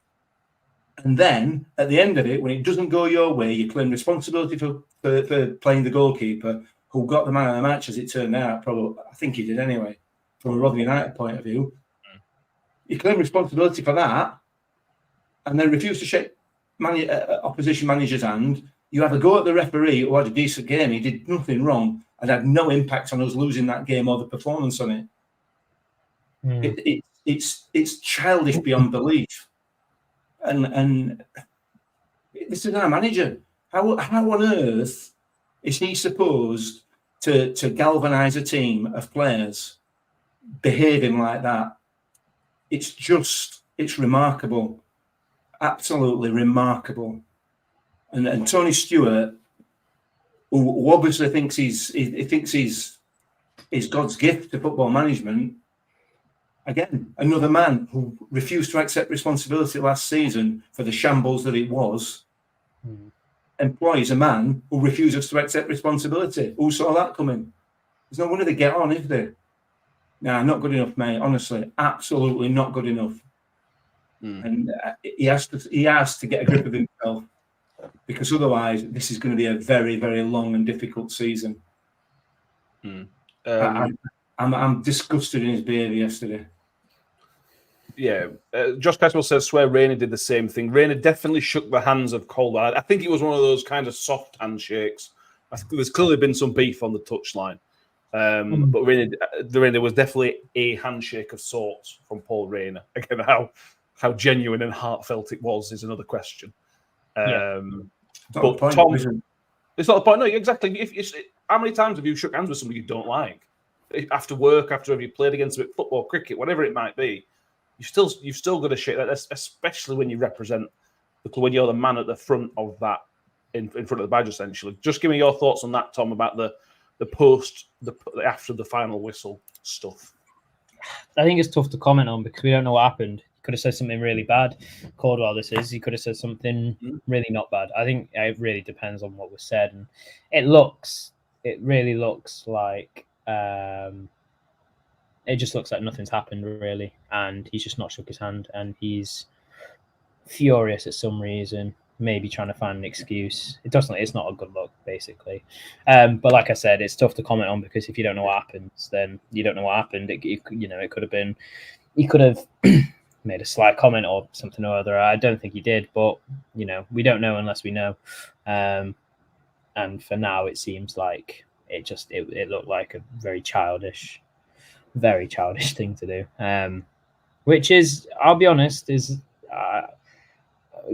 Speaker 6: And then at the end of it, when it doesn't go your way, you claim responsibility for playing the goalkeeper, who got the man of the match, as it turned out. Probably, I think he did anyway, from a Rotherham United point of view. You claim responsibility for that, and then refuse to shake opposition manager's hand. You have a go at the referee, who had a decent game. He did nothing wrong and had no impact on us losing that game or the performance on it. It's childish beyond belief. And this is our manager. How on earth is he supposed to galvanise a team of players behaving like that? It's remarkable. Absolutely remarkable. And Tony Stewart, who obviously thinks he's God's gift to football management, again, another man who refused to accept responsibility last season for the shambles that it was, employs a man who refuses to accept responsibility. Who saw that coming? There's no wonder they get on, is there? Nah, not good enough, mate. Honestly, absolutely not good enough. And he has to get a grip of himself, because otherwise this is going to be a very, very long and difficult season. I'm disgusted in his behaviour yesterday.
Speaker 5: Yeah, Josh Caswell says swear Rainer did the same thing. Rainer definitely shook the hands of Caldwell. I think it was one of those kind of soft handshakes. I think there's clearly been some beef on the touchline. But Rainer was definitely a handshake of sorts from Paul Rainer. Again, how genuine and heartfelt it was is another question. But Tom, it's not the point. No, exactly. How many times have you shook hands with somebody you don't like? After work, after have you played against them at football, cricket, whatever it might be, you've still got to shake that, especially when you represent the club, when you're the man at the front of that, in front of the badge, essentially. Just give me your thoughts on that, Tom, about the after the final whistle stuff.
Speaker 7: I think it's tough to comment on because we don't know what happened. He could have said something really bad. Caldwell, he could have said something really not bad. I think it really depends on what was said, and it really looks like. It just looks like nothing's happened, really, and he's just not shook his hand, and he's furious at some reason, maybe trying to find an excuse. It's not a good look, basically. But like I said, it's tough to comment on because if you don't know what happens, then you don't know what happened. It could have been, he could have made a slight comment or something or other. I don't think he did, but we don't know unless we know. And for now, it seems like it looked like a very childish thing to do. Which is, I'll be honest, is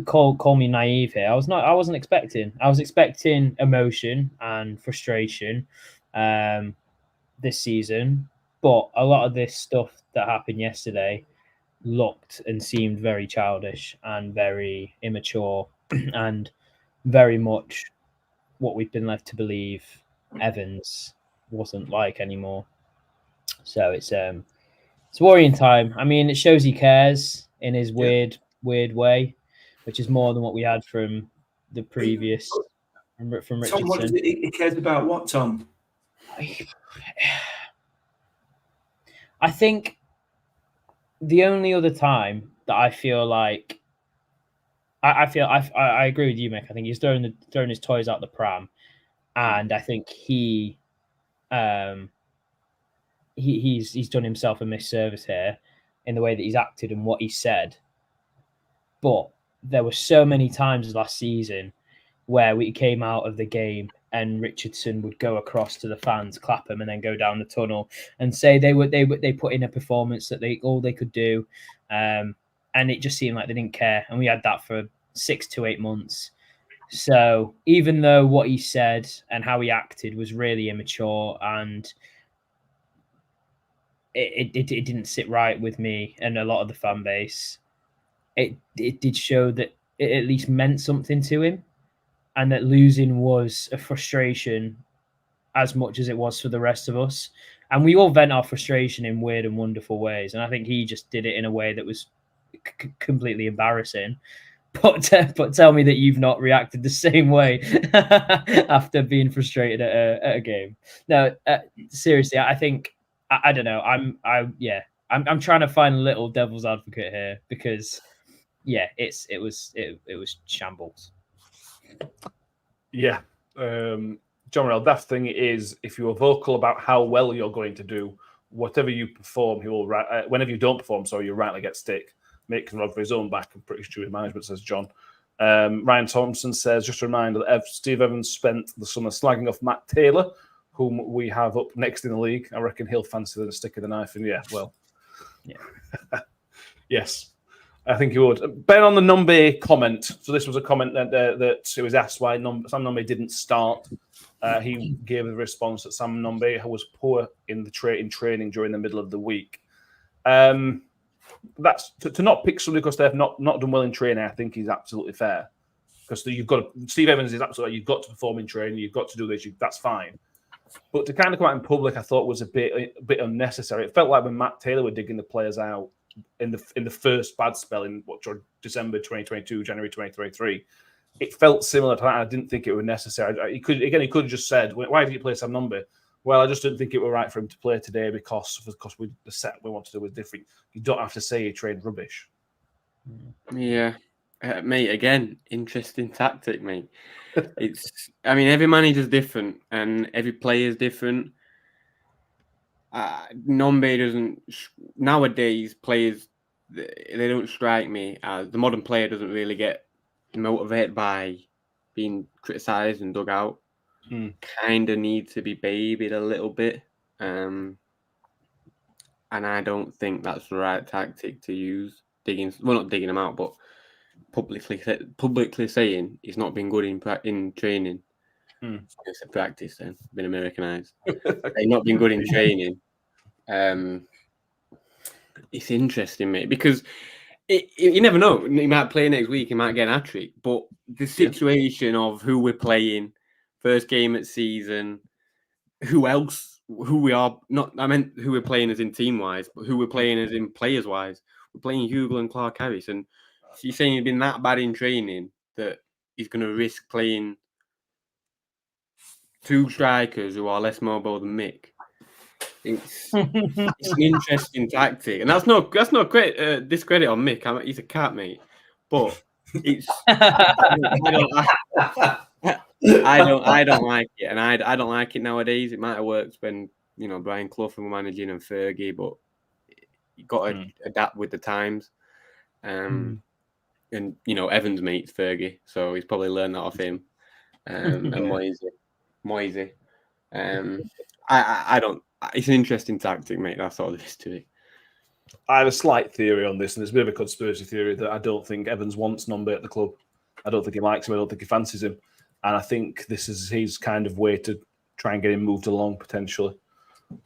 Speaker 7: call me naive here. I wasn't expecting. I was expecting emotion and frustration this season, but a lot of this stuff that happened yesterday looked and seemed very childish and very immature and very much what we've been led to believe Evans wasn't like anymore. So it's worrying time. I mean, it shows he cares in his weird way, which is more than what we had from the previous from Richardson.
Speaker 6: Tom, what is it he cares about? What, Tom?
Speaker 7: I think the only other time that I feel like I agree with you, Mick. I think he's throwing his toys out the pram, and I think he's done himself a misservice here in the way that he's acted and what he said. But there were so many times last season where we came out of the game and Richardson would go across to the fans, clap them, and then go down the tunnel and say they put in a performance that all they could do, and it just seemed like they didn't care. And we had that for 6 to 8 months. So even though what he said and how he acted was really immature and it didn't sit right with me and a lot of the fan base, it did show that it at least meant something to him, and that losing was a frustration as much as it was for the rest of us. And we all vent our frustration in weird and wonderful ways. And I think he just did it in a way that was completely embarrassing. But tell me that you've not reacted the same way after being frustrated at a game. No, seriously, I think I don't know. I'm trying to find a little devil's advocate here because it was shambles.
Speaker 5: Yeah. John Morell, that thing is, if you are vocal about how well you're going to do, whatever you perform, he will whenever you don't perform, you'll rightly get stick. Make him rod for his own back and pretty stupid management, says John. Ryan Thompson says, just a reminder that Steve Evans spent the summer slagging off Matt Taylor, whom we have up next in the league. I reckon he'll fancy the stick of the knife. And yes. I think he would. Ben, on the Nombe comment. So this was a comment that it was asked why Sam Nombe didn't start. He gave a response that Sam Nombe was poor in training during the middle of the week. That's to not pick somebody because they've not done well in training. I think is absolutely fair because Steve Evans is absolutely. You've got to perform in training. You've got to do this. That's fine. But to kind of come out in public, I thought was a bit unnecessary. It felt like when Matt Taylor were digging the players out in the first bad spell in December 2022, January 2023. It felt similar to that. I didn't think it was necessary. He could have just said, "Why did you play Sam Nombe?" Well, I just didn't think it was right for him to play today because the set we wanted to do was different. You don't have to say he trained rubbish.
Speaker 8: Yeah, mate. Again, interesting tactic, mate. Every manager's different and every player's different. Nombe doesn't nowadays. Players they don't strike me as the modern player doesn't really get motivated by being criticised and dug out. Kind of need to be babied a little bit, and I don't think that's the right tactic to use. Not digging him out, but publicly saying he's not been good in training. It's a practice then, been Americanized. He's not been good in training. It's interesting, mate, because you never know. He might play next week, he might get an hat-trick, but the situation of who we're playing, first game at season, who we are, I meant who we're playing as in team-wise, but who we're playing as in players-wise. We're playing Hugill and Clark Harris, and he's saying he's been that bad in training that he's going to risk playing two strikers who are less mobile than Mick. It's an interesting tactic, and that's no discredit on Mick. He's a cat, mate. But it's I don't like it, and I don't like it nowadays. It might have worked when Brian Clough was managing and Fergie, but you got to adapt with the times. And Evans mates Fergie, so he's probably learned that off him. And Moisey. I don't. It's an interesting tactic, mate. That's all there is to it.
Speaker 5: I have a slight theory on this, and it's a bit of a conspiracy theory that I don't think Evans wants Nombe at the club. I don't think he likes him. I don't think he fancies him. And I think this is his kind of way to try and get him moved along potentially.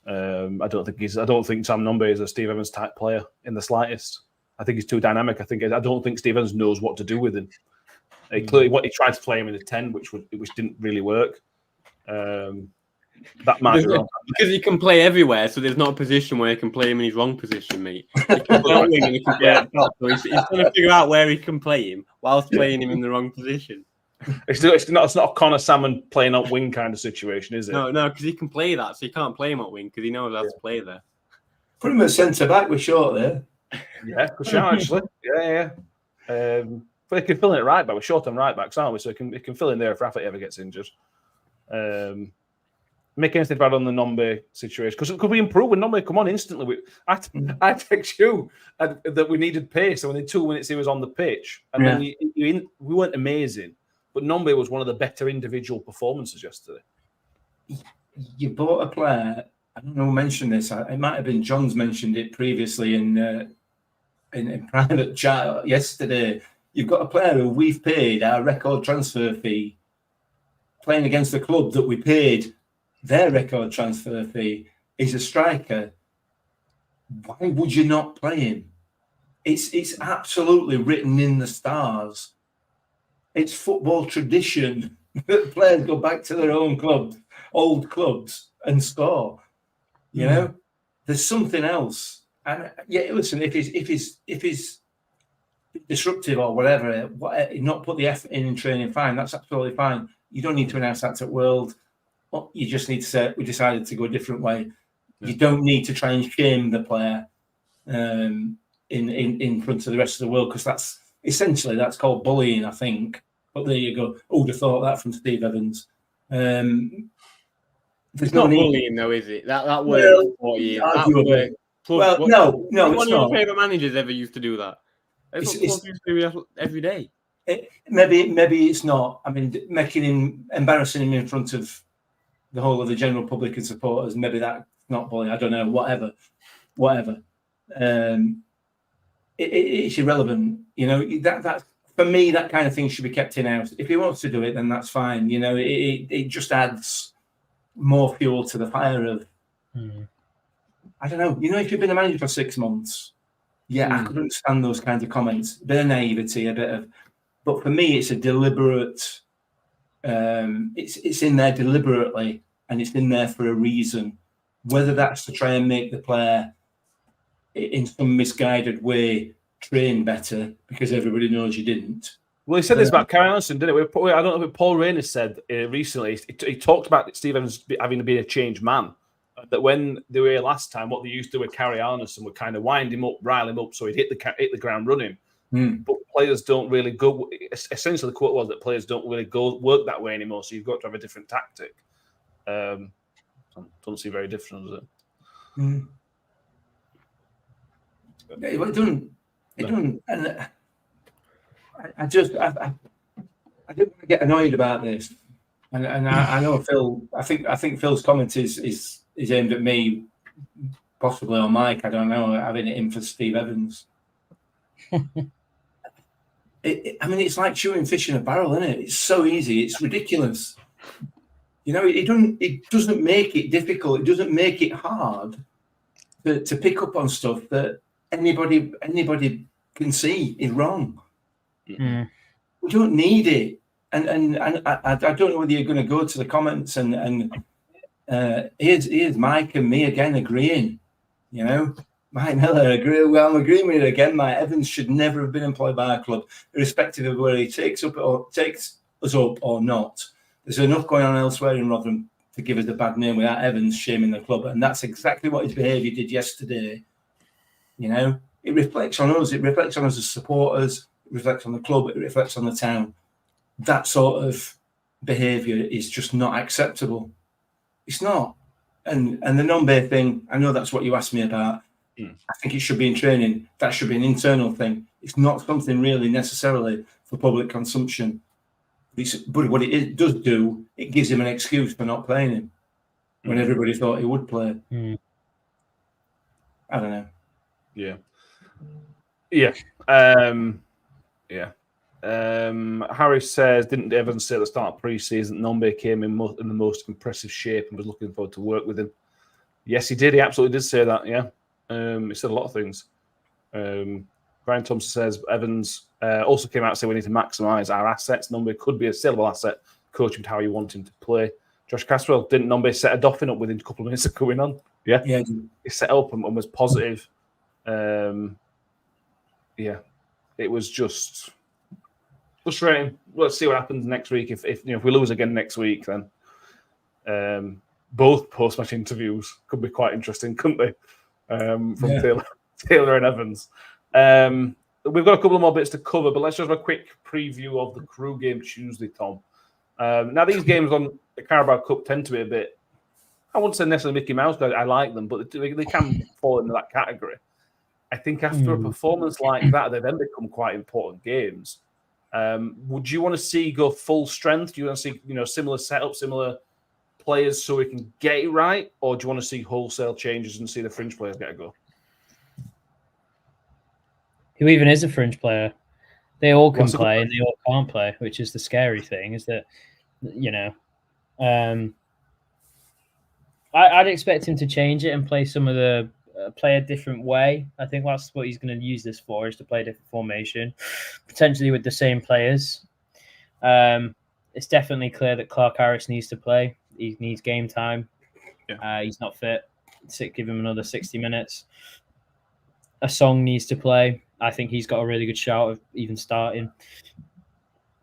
Speaker 5: I don't think Sam Nombe is a Steve Evans type player in the slightest. I think he's too dynamic. I don't think Steve Evans knows what to do with him. He tried to play him in a 10, which didn't really work. That might be wrong.
Speaker 8: Because he can play everywhere, so there's not a position where he can play him in his wrong position, mate. He can play wing and he can play at top. So he's trying to figure out where he can play him whilst playing him in the wrong position.
Speaker 5: It's not a Connor Salmon playing up wing kind of situation, is it?
Speaker 8: No, because he can play that, so you can't play him at wing because he knows how to play there.
Speaker 6: Put him at centre back with Short there.
Speaker 5: Yeah, for sure, actually. Yeah. But he can fill in at right back. We're short on right backs, aren't we? So he can fill in there if Rafa ever gets injured. Make anything bad on the Nombe situation? Because could we improve when Nombe come on instantly? I text you that we needed pace, and within 2 minutes he was on the pitch. And then we weren't amazing, but Nombe was one of the better individual performances yesterday.
Speaker 6: You bought a player. I don't know who mentioned this. It might have been John's mentioned it previously in private chat yesterday. You've got a player who we've paid our record transfer fee, playing against the club that we paid their record transfer fee. He's a striker. Why would you not play him? It's absolutely written in the stars. It's football tradition that players go back to their own clubs, old clubs, and score. You know, there's something else. And yeah, listen, if he's disruptive or whatever, not put the effort in training, fine. That's absolutely fine. You don't need to announce that at World. You just need to say we decided to go a different way. Yeah. You don't need to try and shame the player in front of the rest of the world, because that's called bullying, I think. But there you go. Who would have thought that from Steve Evans?
Speaker 8: It's not bullying, though, is it? That worked for you.
Speaker 6: Well, no,
Speaker 8: one of your favourite managers ever used to do that. It's what used to do every day.
Speaker 6: Maybe it's not. I mean, embarrassing him in front of the whole of the general public and supporters, maybe that's not bullying. I don't know. Whatever. It's irrelevant. You know, that for me, that kind of thing should be kept in-house. If he wants to do it, then that's fine. You know, it just adds more fuel to the fire of, I don't know. You know, if you've been a manager for 6 months, I could understand those kinds of comments. A bit of naivety, but for me, it's a deliberate. It's in there deliberately, and it's in there for a reason. Whether that's to try and make the player, in some misguided way, train better because everybody knows you didn't.
Speaker 5: Well, he said this about Carrie Anderson, didn't it? I don't know what Paul Rayner said recently. He talked about Steve Evans having to be a changed man. That when they were here last time, what they used to do with Carrie Anderson would kind of wind him up, rile him up, so he'd hit the ground running. But players don't really go. Essentially, the quote was that players don't really go work that way anymore. So you've got to have a different tactic. Don't see very different, does it?
Speaker 6: It doesn't. And I didn't want to get annoyed about this. And I know Phil. I think Phil's comment is aimed at me, possibly, or Mike. I don't know. Having it in for Steve Evans. I mean, it's like shooting fish in a barrel, isn't it? It's so easy. It's ridiculous. You know, it doesn't make it difficult. It doesn't make it hard to pick up on stuff that anybody can see is wrong. We don't need it. And I don't know whether you're going to go to the comments and here's Mike and me again agreeing. You know, Mike Miller agree. Well, I'm agreeing with it again. Mike Evans should never have been employed by our club, irrespective of whether he takes us up or not. There's enough going on elsewhere in Rotherham to give us a bad name without Evans shaming the club, and that's exactly what his behaviour did yesterday. You know, it reflects on us. It reflects on us as supporters. It reflects on the club. It reflects on the town. That sort of behaviour is just not acceptable. It's not. And the Nombe thing, I know that's what you asked me about. I think it should be in training. That should be an internal thing. It's not something really necessarily for public consumption. But what it does do, it gives him an excuse for not playing him when everybody thought he would play. I don't know.
Speaker 5: Harry says, didn't Evans say at the start of pre-season Nombe came in the most impressive shape and was looking forward to work with him? Yes, he did. He absolutely did say that, yeah. He said a lot of things. Brian Thompson says, Evans also came out and said we need to maximise our assets. Nombe could be a saleable asset, coach him to how you want him to play. Josh Caswell, didn't Nombe set a Doffin up within a couple of minutes of coming on? Yeah. He set up and was positive. It was just frustrating. Let's see what happens next week. If we lose again next week, then both post-match interviews could be quite interesting, couldn't they? From Taylor and Evans. We've got a couple of more bits to cover, but let's just have a quick preview of the Crewe game Tuesday, Tom. Now, these games on the Carabao Cup tend to be a bit, I wouldn't say necessarily Mickey Mouse, but I like them, but they can fall into that category. I think after a performance like that, they then become quite important games. Would you want to see go full strength? Do you want to see similar setup, similar players so we can get it right? Or do you want to see wholesale changes and see the fringe players get a go?
Speaker 7: Who even is a fringe player? They all can play and they all can't play, which is the scary thing, is that, I'd expect him to change it and play play a different way. I think that's what he's going to use this for, is to play a different formation, potentially with the same players. It's definitely clear that Clark Harris needs to play. He needs game time. Yeah. He's not fit. Give him another 60 minutes. A Song needs to play. I think he's got a really good shout of even starting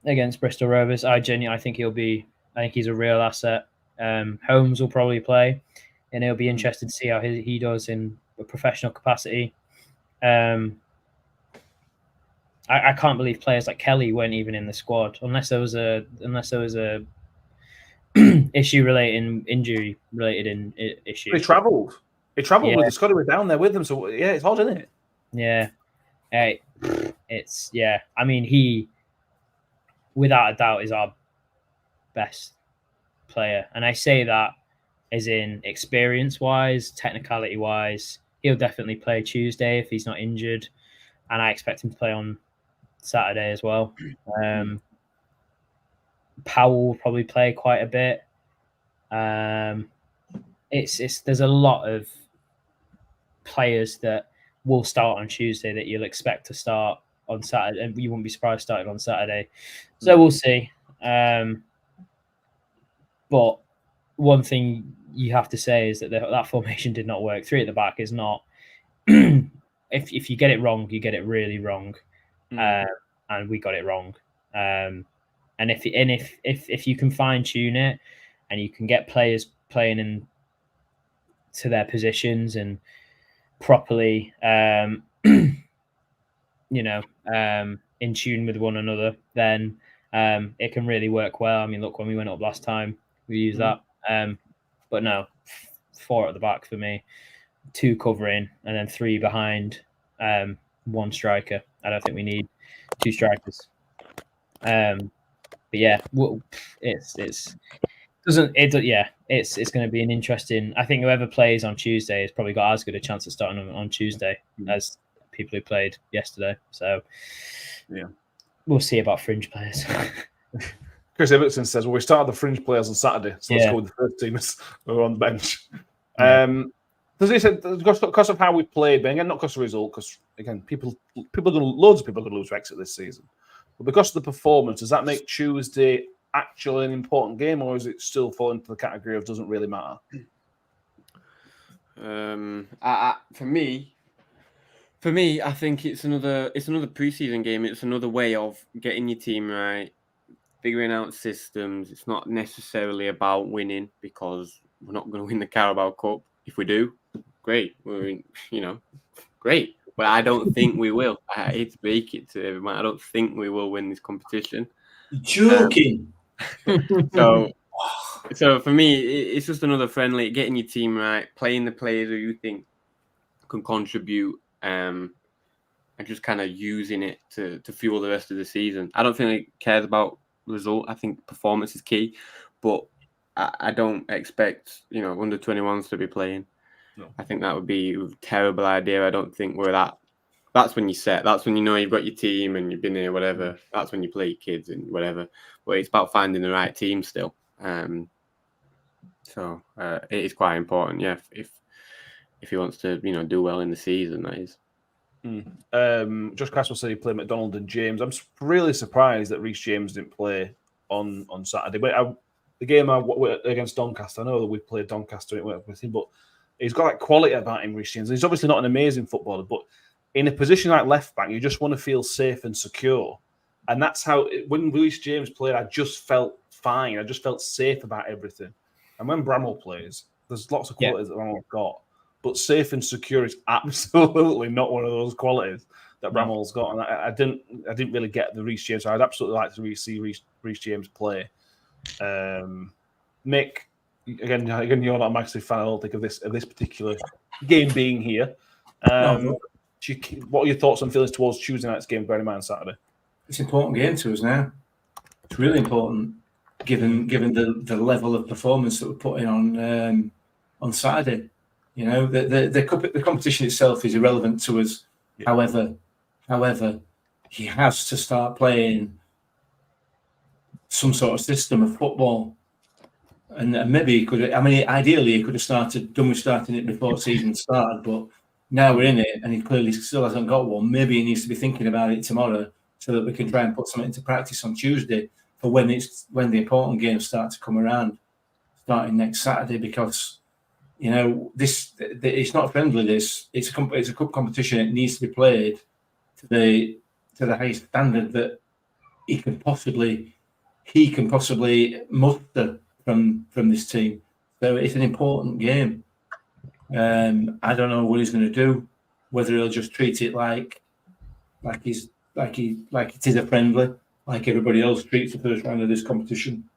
Speaker 7: against Bristol Rovers. I think he's a real asset. Holmes will probably play, and it'll be interesting to see how he does in a professional capacity. I can't believe players like Kelly weren't even in the squad unless there was a injury related issue.
Speaker 5: He travelled. With the Scotty. We're down there with them, so yeah, it's hard, isn't it?
Speaker 7: Yeah. It's I mean, he without a doubt is our best player, and I say that as in experience wise, technicality wise. He'll definitely play Tuesday if he's not injured, and I expect him to play on Saturday as well. Powell will probably play quite a bit. There's a lot of players that will start on Tuesday that you'll expect to start on Saturday, and you won't be surprised starting on Saturday. So we'll see. But one thing you have to say is that that formation did not work. 3 at the back is not. If you get it wrong, you get it really wrong, and we got it wrong. And if you can fine tune it, and you can get players playing in to their positions and properly, in tune with one another, then it can really work well. I mean, look, when we went up last time, we used that. But no, 4 at the back for me, 2 covering, and then 3 behind, 1 striker. I don't think we need 2 strikers. But yeah, it's going to be an interesting. I think whoever plays on Tuesday has probably got as good a chance of starting on Tuesday as people who played yesterday. So yeah, we'll see about fringe players.
Speaker 5: Chris Everton says, well, we started the fringe players on Saturday, so let's go with the first teamers who are on the bench. Does he say because of how we played, but again, not because of the result, because again, loads of people are going to lose to exit this season. But because of the performance, does that make Tuesday actually an important game, or is it still falling into the category of doesn't really matter?
Speaker 8: For me, I think it's another preseason game. It's another way of getting your team right, figuring out systems. It's not necessarily about winning, because we're not going to win the Carabao Cup. If we do, great. Great. But I don't think we will. I hate to break it to everyone. I don't think we will win this competition.
Speaker 6: Joking.
Speaker 8: So for me, it's just another friendly, getting your team right, playing the players who you think can contribute, and just kind of using it to fuel the rest of the season. I don't think it cares about result. I think performance is key, but I don't expect under 21s to be playing. No. I think that would be a terrible idea. I don't think we're that. That's when you set. That's when you've got your team and you've been here, whatever. That's when you play your kids and whatever. But it's about finding the right team still. So it is quite important. Yeah, if he wants to, do well in the season, that is.
Speaker 5: Josh Caswell said he played McDonald and James. I'm really surprised that Reece James didn't play on Saturday. But the game against Doncaster, I know that we played Doncaster with him, but he's got that quality about him, Reece James. He's obviously not an amazing footballer, but in a position like left back, you just want to feel safe and secure. And that's how, when Reece James played, I just felt fine. I just felt safe about everything. And when Bramall plays, there's lots of qualities that Bramall's got, but safe and secure is absolutely not one of those qualities that Ramall's got, and I didn't really get the Reece James. So I'd absolutely like to see Reece James play. Mick, again, you're not a massive fan, I don't think, of this particular game being here. What are your thoughts and feelings towards Tuesday night's game, bearing in mind Saturday?
Speaker 6: It's an important game to us now. It's really important, given the level of performance that we're putting on Saturday. You know, the competition itself is irrelevant to us. Yeah. However, he has to start playing some sort of system of football, and maybe he could. I mean, ideally, he could have done with starting it before the season started, but now we're in it, and he clearly still hasn't got one. Maybe he needs to be thinking about it tomorrow, so that we can try and put something into practice on Tuesday for when the important games start to come around, starting next Saturday. Because you know it's not friendly. It's a cup competition. It needs to be played to the highest standard that he can possibly muster from this team. So it's an important game. I don't know what he's going to do. Whether he'll just treat it like it is a friendly, like everybody else treats the first round of this competition.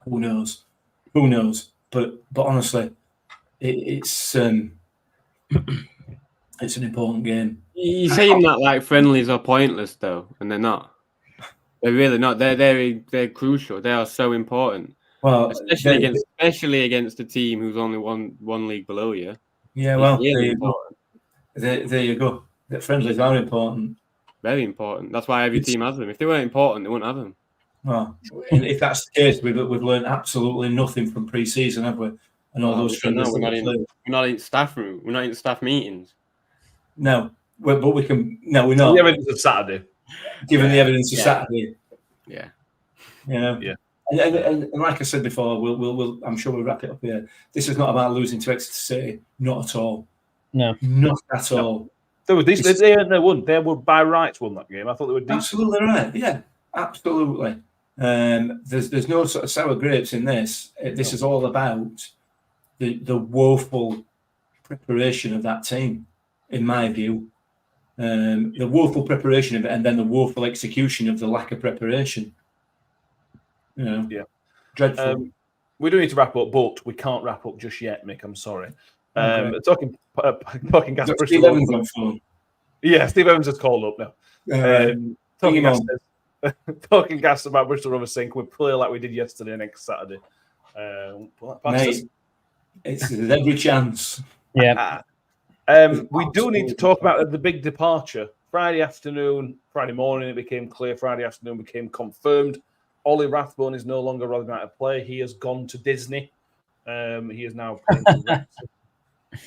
Speaker 6: Who knows? But honestly, it's an important game.
Speaker 8: You're saying that like friendlies are pointless though, and they're not. They're really not. They're crucial. They are so important.
Speaker 6: Well,
Speaker 8: especially against a team who's only one league below you.
Speaker 6: Yeah, well, really there you go. The friendlies are important.
Speaker 8: Very important. That's why every team has them. If they weren't important, they wouldn't have them.
Speaker 6: Well, if that's the case, we've learned absolutely nothing from pre-season, have we? And all those friendlies.
Speaker 8: No, we're not in staff room. We're not in staff meetings.
Speaker 6: No, but we can. No, we're not.
Speaker 5: The evidence of Saturday.
Speaker 6: Given the evidence of Saturday.
Speaker 8: Yeah.
Speaker 6: You know?
Speaker 5: Yeah.
Speaker 6: And like I said before, we'll I'm sure we'll wrap it up here. This is not about losing to Exeter City. Not at all.
Speaker 7: No.
Speaker 6: Not at all.
Speaker 5: They were decent. They won. They were by rights won that game. I thought they were decent.
Speaker 6: Absolutely right. Yeah, absolutely. There's no sort of sour grapes in this. This is all about the woeful preparation of that team, in my view. The woeful preparation of it, and then the woeful execution of the lack of preparation. You know,
Speaker 5: yeah,
Speaker 6: dreadful.
Speaker 5: We do need to wrap up, but we can't wrap up just yet, Mick. I'm sorry.
Speaker 6: Okay.
Speaker 5: Talking gas.
Speaker 6: Steve Evans on phone.
Speaker 5: Yeah, Steve Evans has called up now. Talking gas about Bristol Rovers saying we play like we did yesterday next Saturday.
Speaker 6: Mate, there's every chance.
Speaker 7: Yeah.
Speaker 5: We do need to talk about the big departure. Friday morning it became clear. Friday afternoon became confirmed. Ollie Rathborne is no longer Rotherham United player. He has gone to Disney. He is now playing for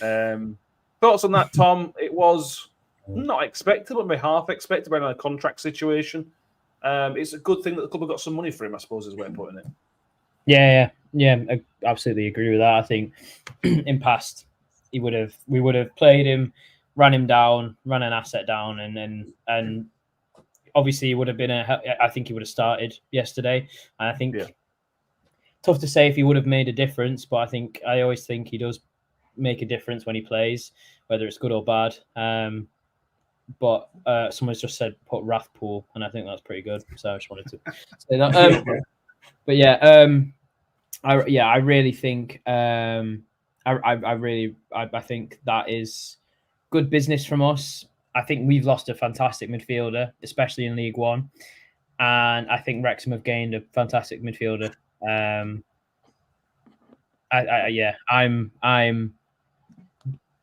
Speaker 5: Wrexham. Thoughts on that, Tom? It was not expected, but maybe half expected by a contract situation. It's a good thing that the club have got some money for him, I suppose, is the way of putting it.
Speaker 7: Yeah, I absolutely agree with that. I think in past we would have played him, ran him down, ran an asset down, and obviously he would have been I think he would have started yesterday. And I think tough to say if he would have made a difference, but I always think he does make a difference when he plays, whether it's good or bad. But someone's just said put Rathpool, and I think that's pretty good. So I just wanted to say that. But I really think I think that is good business from us. I think we've lost a fantastic midfielder, especially in League One, and I think Wrexham have gained a fantastic midfielder. I'm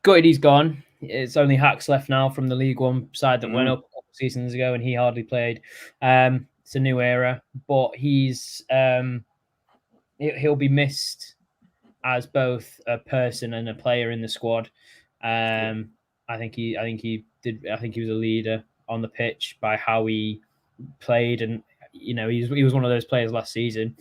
Speaker 7: gutted he's gone. It's only Hacks left now from the League One side that went up a couple of seasons ago, and he hardly played. It's a new era, but he's he'll be missed as both a person and a player in the squad. I think he was a leader on the pitch by how he played, and he was one of those players last season.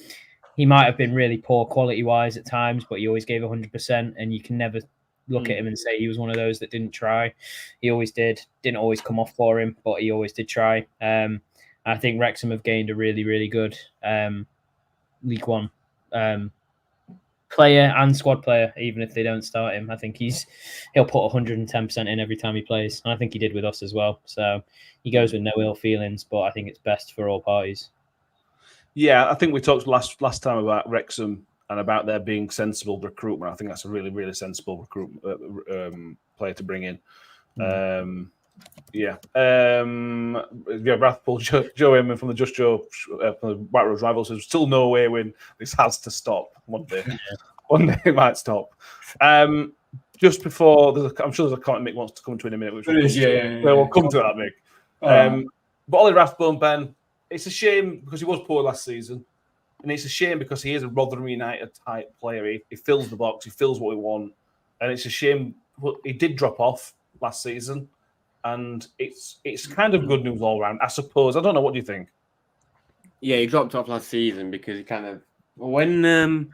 Speaker 7: He might have been really poor quality wise at times, but he always gave 100%, and you can never look at him and say he was one of those that didn't try. He always did. Didn't always come off for him, but he always did try. I think Wrexham have gained a really, really good League One player and squad player, even if they don't start him. I think he'll put 110% in every time he plays, and I think he did with us as well. So he goes with no ill feelings, but I think it's best for all parties.
Speaker 5: Yeah, I think we talked last time about Wrexham and about there being sensible recruitment. I think that's a really, really sensible recruitment player to bring in. Rathpool, Joe Inman from the Just Joe from the White Rose Rivals says still no way win. This has to stop one day. One day it might stop. Just before, I'm sure there's a comment Mick wants to come to in a minute. Which we'll come to that, Mick. But Ollie Rathbone, Ben, it's a shame because he was poor last season, and it's a shame because he is a Rotherham United type player. He fills the box, he fills what we want, and it's a shame. He did drop off last season. And it's kind of good news all around, I suppose. I don't know. What do you think?
Speaker 8: Yeah, he dropped off last season because he kind of when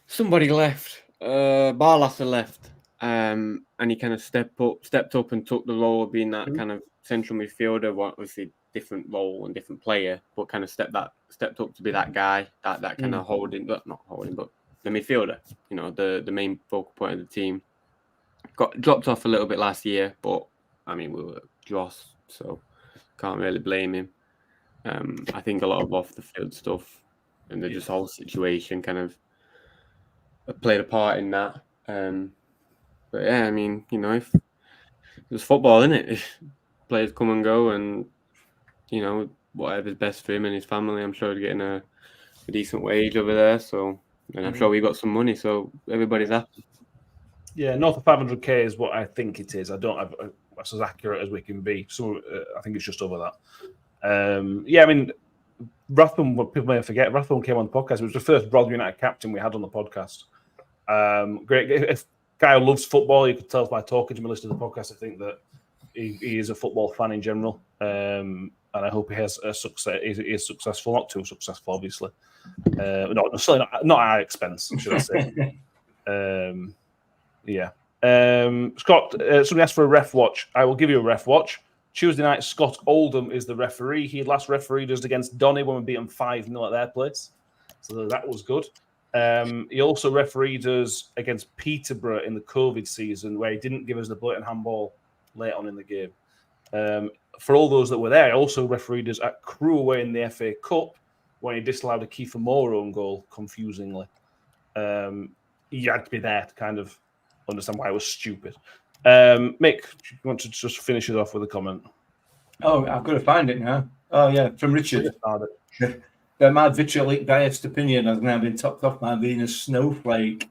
Speaker 8: somebody left, Barlasser left, and he kind of stepped up and took the role of being that kind of central midfielder. Obviously, different role and different player, but kind of stepped up to be that guy, that kind of but the midfielder. You know, the main focal point of the team. Got dropped off a little bit last year, but I mean, we were dross, so can't really blame him. I think a lot of off the field stuff and the just whole situation kind of played a part in that. But yeah, I mean, you know, if it's football, isn't it? If players come and go, and you know, whatever's best for him and his family, I'm sure he's getting a decent wage over there. So, and I'm sure we got some money, so everybody's happy.
Speaker 5: Yeah, north of 500k is what I think it is. I don't have that's as accurate as we can be. So I think it's just over that. Yeah, I mean, Rathbone, what people may forget, Rathbone came on the podcast. It was the first Rotherham United captain we had on the podcast. Great. If guy who loves football, you could tell by talking to me, listening to the podcast, I think that he is a football fan in general. And I hope he has a success. He is successful, not too successful, obviously. Not at our expense, should I say. Yeah. Scott, somebody asked for a ref watch. I will give you a ref watch. Tuesday night, Scott Oldham is the referee. He last refereed us against Donny when we beat them 5-0 at their place. So that was good. He also refereed us against Peterborough in the COVID season where he didn't give us the blatant handball late on in the game. For all those that were there, he also refereed us at Crewe in the FA Cup when he disallowed a Kiefer Moore own goal, confusingly. You had to be there to kind of understand why it was stupid. Mick, you want to just finish it off with a comment?
Speaker 6: Oh, I've got to find it now. Oh, yeah, from Richard. That my vitriolic biased opinion has now been topped off by being a snowflake.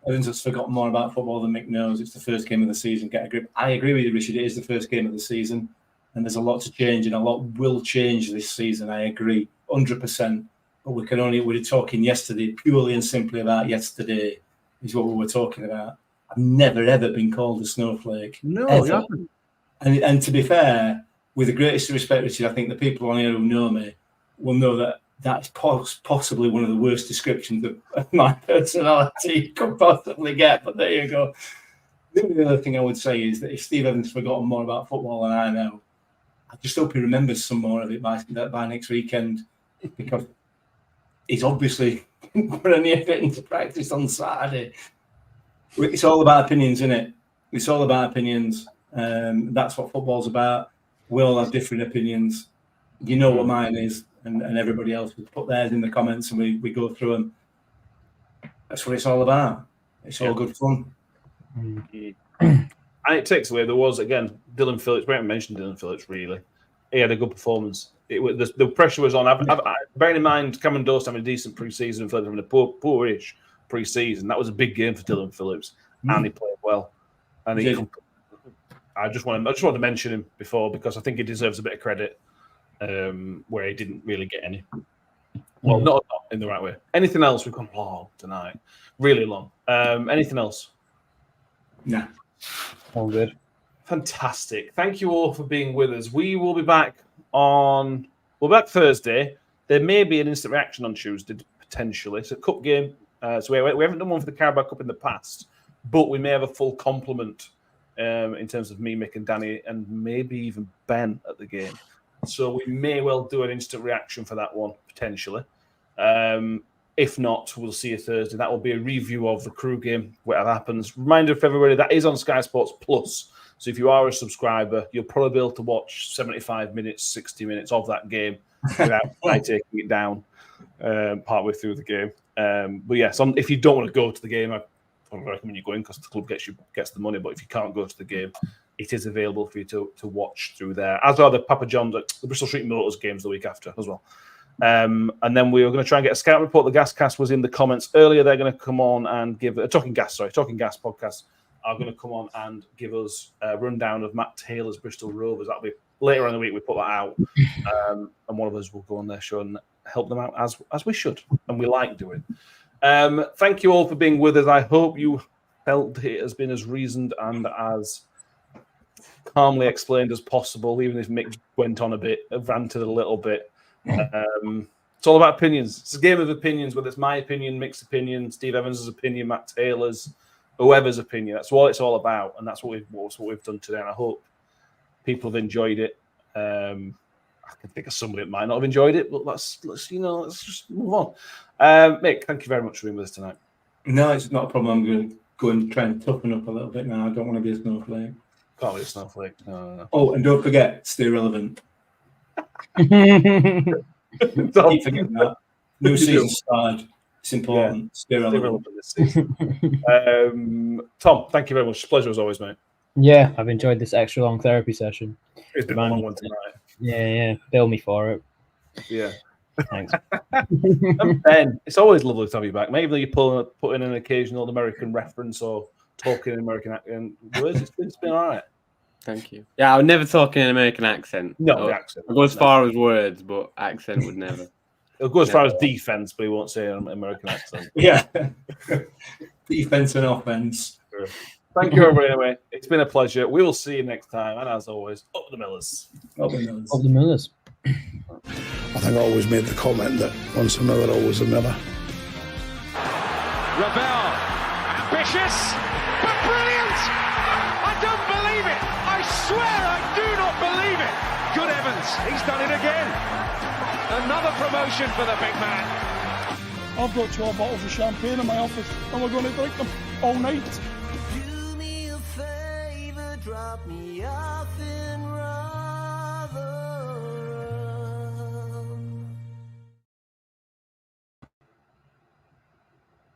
Speaker 6: Evans has forgotten more about football than Mick knows. It's the first game of the season. Get a grip. I agree with you, Richard. It is the first game of the season, and there's a lot to change, and a lot will change this season. I agree, 100%. But we were talking yesterday, purely and simply about yesterday, is what we were talking about. I've never, ever been called a snowflake.
Speaker 5: No,
Speaker 6: ever.
Speaker 5: you haven't.
Speaker 6: And to be fair, with the greatest respect, Richard, I think the people on here who know me will know that that's possibly one of the worst descriptions of my personality you could possibly get. But there you go. The other thing I would say is that if Steve Evans has forgotten more about football than I know, I just hope he remembers some more of it by next weekend, because he's obviously going to need it into practice on Saturday. It's all about opinions, isn't it? It's all about opinions. That's what football's about. We all have different opinions. You know what mine is, and everybody else will put theirs in the comments, and we go through them. That's what it's all about. It's all good fun.
Speaker 5: And it takes away, there was, again, Dylan Phillips. We haven't mentioned Dylan Phillips, really. He had a good performance. The pressure was on. Bearing in mind, Cameron Dost having a decent pre-season, Phillips having a poorish pre-season. That was a big game for Dylan Phillips, and he played well. And I just wanted to mention him before, because I think he deserves a bit of credit where he didn't really get any. Well, not in the right way. Anything else? We've gone long tonight, really long. Anything else?
Speaker 6: No.
Speaker 7: All good.
Speaker 5: Fantastic. Thank you all for being with us. We will be back Thursday. There may be an instant reaction on Tuesday, potentially. It's a cup game. So we haven't done one for the Carabao Cup in the past, but we may have a full complement in terms of me, Mick, and Danny, and maybe even Ben at the game. So we may well do an instant reaction for that one, potentially. If not, we'll see you Thursday. That will be a review of the Crewe game, whatever happens. Reminder for everybody, that is on Sky Sports Plus. So if you are a subscriber, you'll probably be able to watch 75 minutes, 60 minutes of that game without taking it down partway through the game. But yes, if you don't want to go to the game, I recommend you going because the club gets the money. But if you can't go to the game, it is available for you to watch through there. As are the Papa John's, the Bristol Street Motors games the week after as well. And then we were going to try and get a scout report. The Gascast was in the comments earlier. They're going to come on and give Talking Gas podcast are going to come on and give us a rundown of Matt Taylor's Bristol Rovers. That'll be later in the week. We put that out, and one of us will go on their show and help them out as we should, and we like doing. Thank you all for being with us. I hope you felt it has been as reasoned and as calmly explained as possible, even if Mick went on a bit, ranted a little bit. It's all about opinions. It's a game of opinions, whether it's my opinion, Mick's opinion, Steve Evans' opinion, Matt Taylor's, whoever's opinion. That's what it's all about, and that's what we've done today. And I hope people have enjoyed it. I can think of somebody that might not have enjoyed it, but let's just move on. Mick, thank you very much for being with us tonight.
Speaker 6: No, it's not a problem. I'm going to go and try and toughen up a little bit now. I don't want to be a snowflake.
Speaker 5: Can't be a snowflake. No.
Speaker 6: Oh, and don't forget, stay relevant. Keep forgetting that. New season started. It's important. Yeah. Stay relevant
Speaker 5: this season. Tom, thank you very much. Pleasure as always, mate.
Speaker 7: Yeah, I've enjoyed this extra long therapy session.
Speaker 5: It's been a long one tonight.
Speaker 7: Yeah. Bill me for it.
Speaker 5: Yeah.
Speaker 7: Thanks.
Speaker 5: And Ben, it's always lovely to have you back. Maybe you put in an occasional American reference or talking in American accent words. It's been all right.
Speaker 8: Thank you. Yeah, I would never talk in an American accent.
Speaker 5: No, the accent.
Speaker 8: I'll go as far as words, but accent would never.
Speaker 5: It'll go as far as defense, but he won't say an American accent.
Speaker 6: Yeah. Defense and offense.
Speaker 5: Sure. Thank you, everybody. Anyway, it's been a pleasure. We will see you next time. And as always, up the Millers.
Speaker 7: Up the Millers.
Speaker 1: I think I always made the comment that once a Miller, always a Miller.
Speaker 2: Ravel, ambitious, but brilliant! I don't believe it! I swear I do not believe it! Good heavens, he's done it again! Another promotion for the big man.
Speaker 3: I've got 12 bottles of champagne in my office and we're going to drink them all night.
Speaker 4: Do me a favor, drop me off in